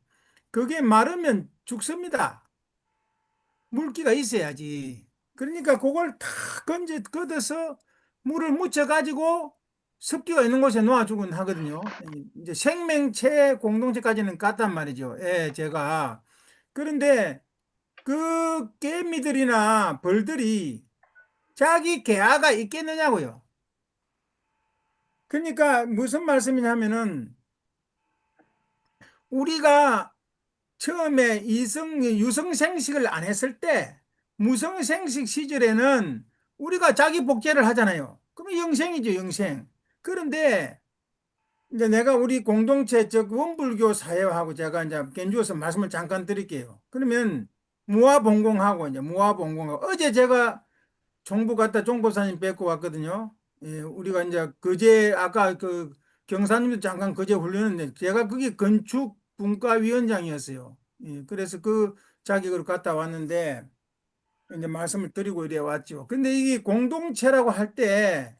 그게 마르면 죽습니다. 물기가 있어야지. 그러니까 그걸 다 걷어서 물을 묻혀가지고 습기가 있는 곳에 놓아주곤 하거든요. 이제 생명체 공동체까지는 갔단 말이죠. 예, 제가. 그런데 그 개미들이나 벌들이 자기 개아가 있겠느냐고요. 그러니까 무슨 말씀이냐면은 우리가 처음에 유성생식을 안 했을 때 무성생식 시절에는 우리가 자기 복제를 하잖아요. 그러면 영생이죠, 영생. 그런데 이제 내가 우리 공동체 원불교 사회하고 제가 이제 견주어서 말씀을 잠깐 드릴게요. 그러면 무아봉공하고 이제 무아봉공하고 어제 제가 종부 갔다 종보사님 뵙고 왔거든요. 예, 우리가 이제 그제 아까 그 경사님도 잠깐 그제 훈련했는데 제가 그게 건축분과위원장이었어요. 예, 그래서 그 자격으로 갔다 왔는데 이제 말씀을 드리고 이래 왔죠. 근데 이게 공동체라고 할 때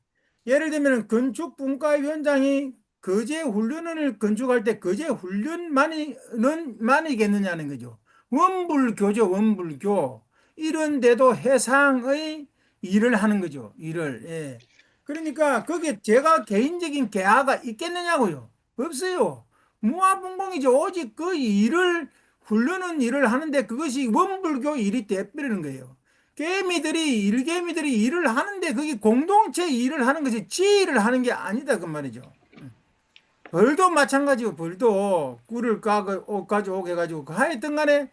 예를 들면 건축분과위원장이 거제 훈련을 건축할 때 거제 훈련만이겠느냐는 거죠. 원불교죠, 원불교. 이런데도 해상의 일을 하는 거죠, 일을. 예. 그러니까 그게 제가 개인적인 계하가 있겠느냐고요. 없어요. 무아분공이죠. 오직 그 일을 훈련은 일을 하는데 그것이 원불교 일이 돼버리는 거예요. 일개미들이 일을 하는데 그게 공동체 일을 하는 것이 지 일을 하는 게 아니다 그 말이죠. 벌도 마찬가지고 벌도 꿀을 가져오게 해가지고 하여튼 간에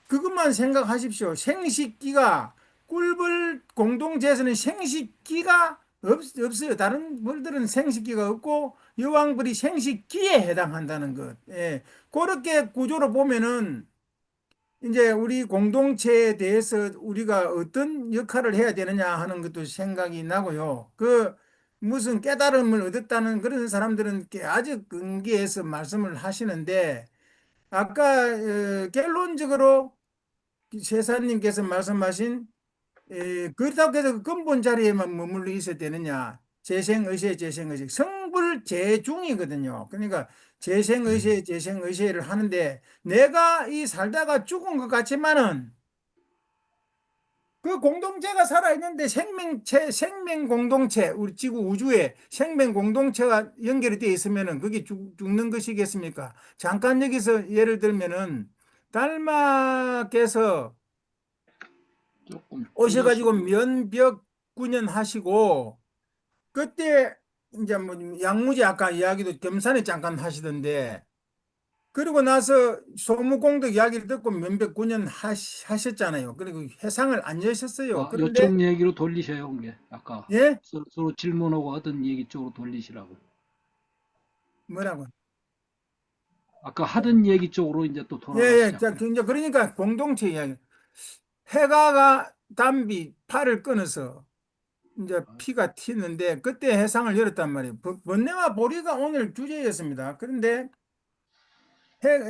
그것만 생각하십시오. 생식기가 꿀벌 공동체에서는 생식기가 없어요. 다른 벌들은 생식기가 없고 여왕벌이 생식기에 해당한다는 것. 예. 그렇게 구조로 보면은 이제 우리 공동체에 대해서 우리가 어떤 역할을 해야 되느냐 하는 것도 생각이 나고요. 그 무슨 깨달음을 얻었다는 그런 사람들은 아주 근기에서 말씀을 하시는데 아까 결론적으로 세사님께서 말씀하신 그렇다고 해서 근본 자리에만 머물러 있어야 되느냐. 재생의세, 재생의세. 성불재중이거든요. 그러니까 재생의세, 재생의세를 하는데 내가 이 살다가 죽은 것 같지만은 그 공동체가 살아있는데 생명체, 생명 공동체, 우리 지구 우주에 생명 공동체가 연결이 되어 있으면은 그게 죽는 것이겠습니까? 잠깐 여기서 예를 들면은 달마께서 조금 오셔가지고 면벽 군연하시고 그때 이제 뭐 양무지 아까 이야기도 겸산에 잠깐 하시던데 그리고 나서 소무공덕 이야기를 듣고 면벽 군연 하셨잖아요. 그리고 회상을 안 여셨어요. 그런데 이쪽 얘기로 돌리셔요. 그게 아까 예? 서로 질문하고 하던 얘기 쪽으로 돌리시라고. 뭐라고? 아까 하던 얘기 쪽으로 이제 또 예, 예. 돌아가시죠. 자, 이제 그러니까 공동체 이야기. 해가가 담비 팔을 끊어서 이제 피가 튀는데 그때 해상을 열었단 말이에요. 번뇌와 보리가 오늘 주제였습니다. 그런데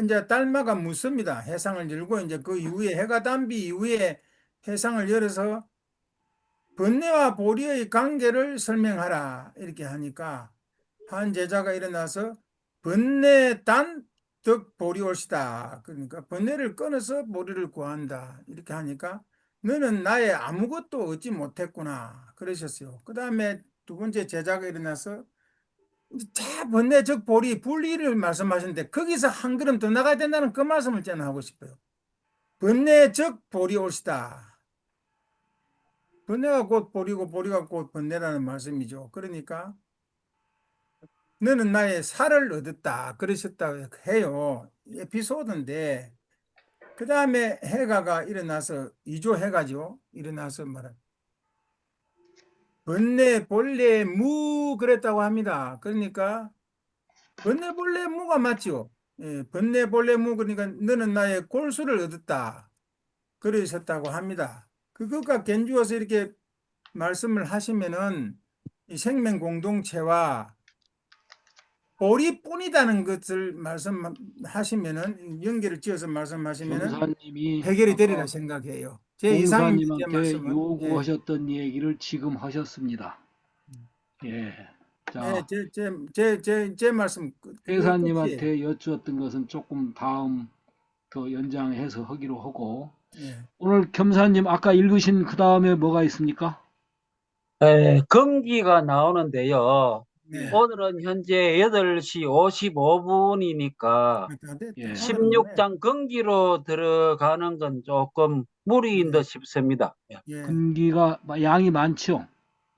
이제 달마가 묻습니다. 해상을 열고 이제 그 이후에 해가 담비 이후에 해상을 열어서 번뇌와 보리의 관계를 설명하라 이렇게 하니까 한 제자가 일어나서 번뇌 단득 보리올시다. 그러니까 번뇌를 끊어서 보리를 구한다. 이렇게 하니까 너는 나의 아무것도 얻지 못했구나. 그러셨어요. 그 다음에 두 번째 제자가 일어나서 자 번뇌 즉 보리 분리를 말씀하셨는데 거기서 한 걸음 더 나가야 된다는 그 말씀을 저는 하고 싶어요. 번뇌 즉 보리올시다. 번뇌가 곧 보리고 보리가 곧 번뇌라는 말씀이죠. 그러니까 너는 나의 살을 얻었다. 그러셨다고 해요. 에피소드인데 그 다음에 해가가 일어나서 이조 해가죠. 일어나서 말한 번뇌 본래 무 그랬다고 합니다. 그러니까 번뇌 본래 무가 맞죠. 예, 번뇌 본래 무 그러니까 너는 나의 골수를 얻었다. 그러셨다고 합니다. 그것과 견주어서 이렇게 말씀을 하시면은 이 생명 공동체와 보리뿐이다는 것을 말씀하시면은 연결을 지어서 말씀하시면은 검사님이 해결이 되리라 아까 생각해요. 제 이상입니다. 제 공사님한테 말씀은. 요구하셨던 얘기를 지금 하셨습니다. 예. 자, 제 말씀 회사님한테 여쭈었던 것은 조금 다음 더 연장해서 하기로 하고 예. 오늘 겸사님 아까 읽으신 그 다음에 뭐가 있습니까? 금기가 나오는데요. 네. 오늘은 현재 8시 55분이니까 예. 16장 금기로 들어가는 건 조금 무리인 듯 싶습니다. 예. 금기가 양이 많죠.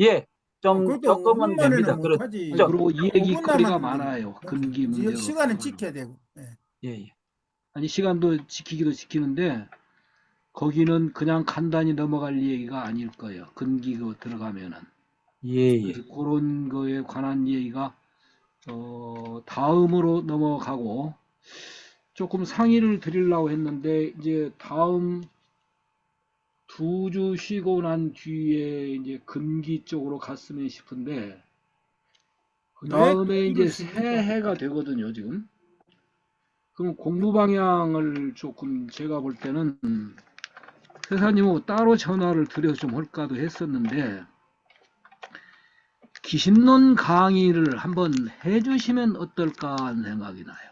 예, 좀 그것도 조금은 5분 됩니다. 만에는 그렇죠. 못하지. 그리고 얘기거리가 5분 많아요. 금기 문제로. 시간은 지켜야 되고. 예. 예. 아니 시간도 지키기도 지키는데 거기는 그냥 간단히 넘어갈 얘기가 아닐 거예요. 금기가 들어가면은. 예. 그래서 그런 거에 관한 얘기가 다음으로 넘어가고 조금 상의를 드리려고 했는데 이제 다음 2주 쉬고 난 뒤에 이제 금기 쪽으로 갔으면 싶은데 그 다음에 이제 새해가 되거든요 지금. 그럼 공부 방향을 조금 제가 볼 때는 회사님하고 따로 전화를 드려서 좀 할까도 했었는데 기신론 강의를 한번 해주시면 어떨까 하는 생각이 나요.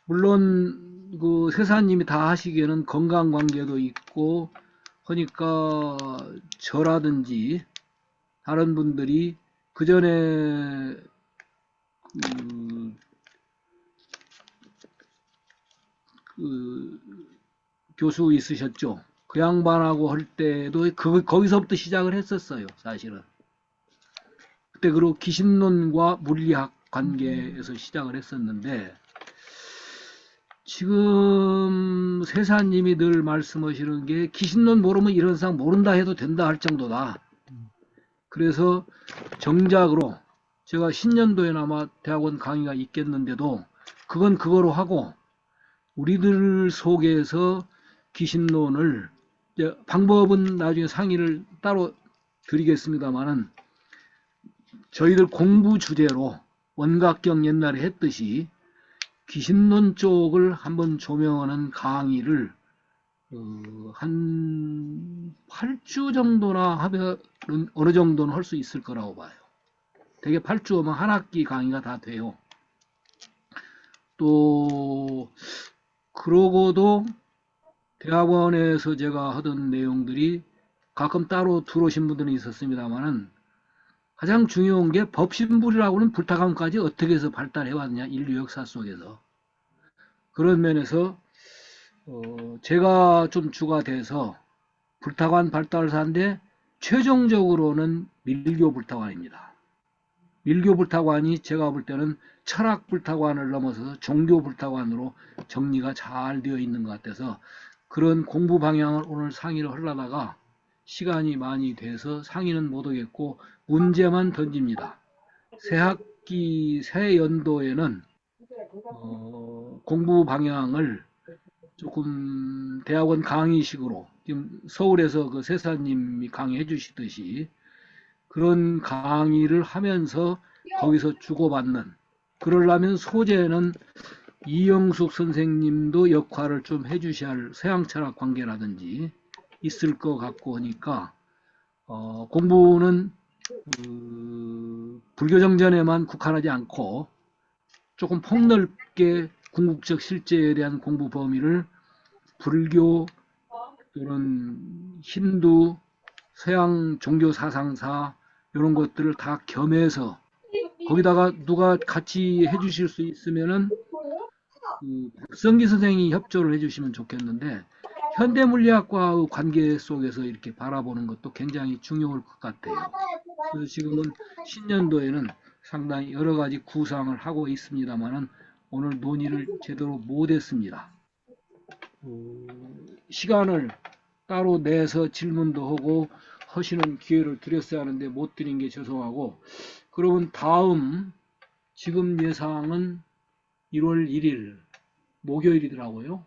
물론 그 세사님이 다 하시기에는 건강 관계도 있고 하니까 저라든지 다른 분들이 그 전에 그 교수 있으셨죠. 그 양반하고 할 때도 거기서부터 시작을 했었어요. 사실은. 그때 그리고 기신론과 물리학 관계에서 시작을 했었는데 지금 지금 세사님이 늘 말씀하시는 게 귀신론 모르면 이런 상 모른다 해도 된다 할 정도다. 그래서 정작으로 제가 신년도에는 아마 대학원 강의가 있겠는데도 그건 그거로 하고 우리들 속에서 귀신론을 방법은 나중에 상의를 따로 드리겠습니다만은 저희들 공부 주제로 원각경 옛날에 했듯이 귀신론 쪽을 한번 조명하는 강의를 한 8주 정도나 하면 어느 정도는 할 수 있을 거라고 봐요. 되게 8주 하면 한 학기 강의가 다 돼요. 또 그러고도 대학원에서 제가 하던 내용들이 가끔 따로 들어오신 분들이 있었습니다만은 가장 중요한 게 법신불이라고는 불타감까지 어떻게 해서 발달해 왔느냐 인류 역사 속에서 그런 면에서 제가 좀 주가 돼서 불타관 발달사인데 최종적으로는 밀교 불타관입니다. 밀교 불타관이 제가 볼 때는 철학 불타관을 넘어서서 종교 불타관으로 정리가 잘 되어 있는 것 같아서 그런 공부 방향을 오늘 상의를 하려다가 시간이 많이 돼서 상의는 못 하겠고 문제만 던집니다. 새 학기 새 연도에는 공부 방향을 조금 대학원 강의식으로 지금 서울에서 그 세사님이 강의해 주시듯이 그런 강의를 하면서 거기서 주고받는 그러려면 소재는 이영숙 선생님도 역할을 좀 해주셔야 할 서양철학 관계라든지 있을 것 같고 하니까 공부는 불교정전에만 국한하지 않고 조금 폭넓게 궁극적 실제에 대한 공부 범위를 불교 또는 힌두, 서양 종교 사상사 이런 것들을 다 겸해서 거기다가 누가 같이 해주실 수 있으면은 박성기 선생이 협조를 해주시면 좋겠는데 현대물리학과의 관계 속에서 이렇게 바라보는 것도 굉장히 중요할 것 같아요. 그래서 지금은 신년도에는 상당히 여러 가지 구상을 하고 있습니다만은 오늘 논의를 제대로 못했습니다. 시간을 따로 내서 질문도 하고 하시는 기회를 드렸어야 하는데 못 드린 게 죄송하고 그러면 다음 지금 예상은 1월 1일 목요일이더라고요.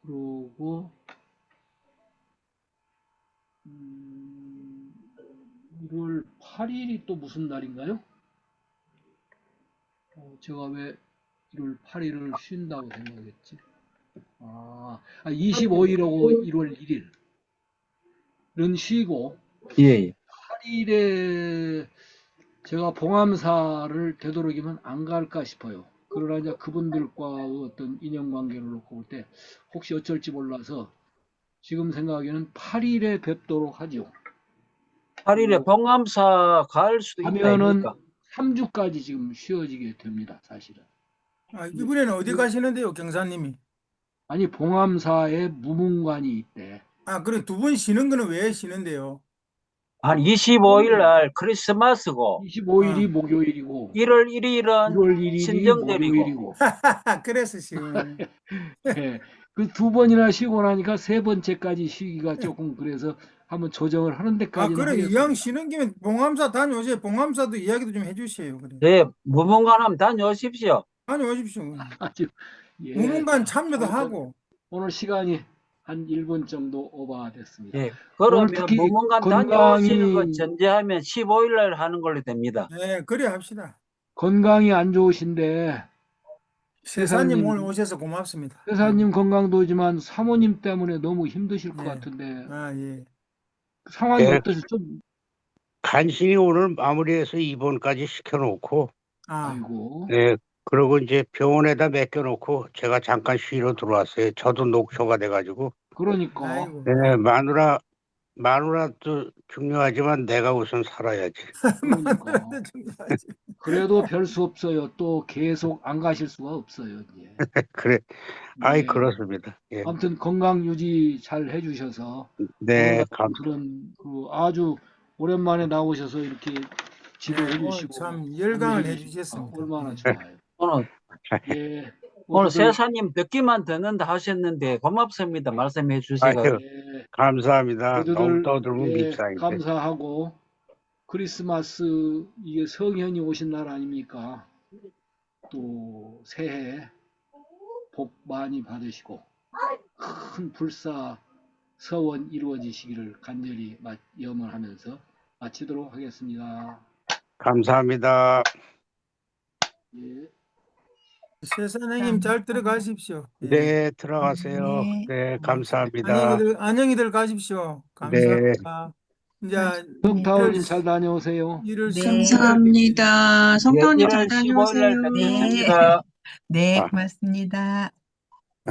그리고 1월 8일이 또 무슨 날인가요? 제가 왜 1월 8일을 쉰다고 생각했지? 25일하고 1월 1일은 쉬고 예. 8일에 제가 봉암사를 되도록이면 안 갈까 싶어요. 그러나 이제 그분들과의 어떤 인연관계를 놓고 볼 때 혹시 어쩔지 몰라서 지금 생각에는 8일에 뵙도록 하죠. 8일에 봉암사 갈 수도 있다 가면은 아닙니까? 3주까지 지금 쉬어지게 됩니다. 사실은. 이번에는 어디 가시는데요, 경사님이? 아니 봉암사에 무문관이 있대. 그래 두 분 쉬는 거는 왜 쉬는데요? 한 25일 날 크리스마스고 25일이 목요일이고 1월 1일은 1월 1일이 신정절이고 목요일이고 그래서 쉬는. 네. 그 두 번이나 쉬고 나니까 세 번째까지 쉬기가 조금 그래서 한번 조정을 하는 데까지는 그래 하겠습니다. 이왕 쉬는 김에 봉암사 다녀오세요. 봉암사도 이야기도 좀 해주세요. 그래. 네, 무문관 한번 다녀오십시오. 다녀오십시오. 아주 예. 무문관 참여도 아무튼 하고. 오늘 시간이 한 1분 정도 오버됐습니다. 예, 그러면 오늘 특히 무문관 건강이- 다녀오시는 거 전제하면 15일 날 하는 걸로 됩니다. 네, 그래 합시다. 건강이 안 좋으신데 세사님 세사님- 오늘 오셔서 고맙습니다. 회사님 건강도지만 사모님 때문에 너무 힘드실 것 네. 같은데 예. 상황이 네. 어떠세요? 좀 간신히 오늘 마무리해서 입원까지 시켜놓고, 아이고 그러고 이제 병원에다 맡겨놓고 제가 잠깐 쉬러 들어왔어요. 저도 녹초가 돼가지고. 그러니까 아이고. 네, 마누라도 중요하지만 내가 우선 살아야지. 그러니까 그래도 별 수 없어요. 또 계속 안 가실 수가 없어요. 이제. 그래, 예. 그렇습니다. 예. 아무튼 건강 유지 잘 해주셔서 네, 그런 그 아주 오랜만에 나오셔서 이렇게 지도해 오늘 주시고 참 열강을 안내해 해주셨습니다. 얼마나 예. 좋아요. 오늘 예, 오늘 모두들 세사님 듣기만 듣는다 하셨는데 고맙습니다. 말씀해 주시고. 아유, 예, 감사합니다. 너무 모두들 떠들면 예, 밉상인데. 감사하고 크리스마스 이게 성현이 오신 날 아닙니까? 또 새해 복 많이 받으시고 큰 불사 서원 이루어지시기를 간절히 염원하면서 마치도록 하겠습니다. 감사합니다. 예. 세사님 잘 들어가십시오. 예. 네, 들어가세요. 네. 네, 감사합니다. 안녕히들 가십시오. 네. 감사합니다. 이제 성타오님 잘 다녀오세요. 일을 네. 감사합니다. 예, 성타오님 1월 잘 15일 날 다녀오세요. 뵙겠습니다. 네, 아. 고맙습니다.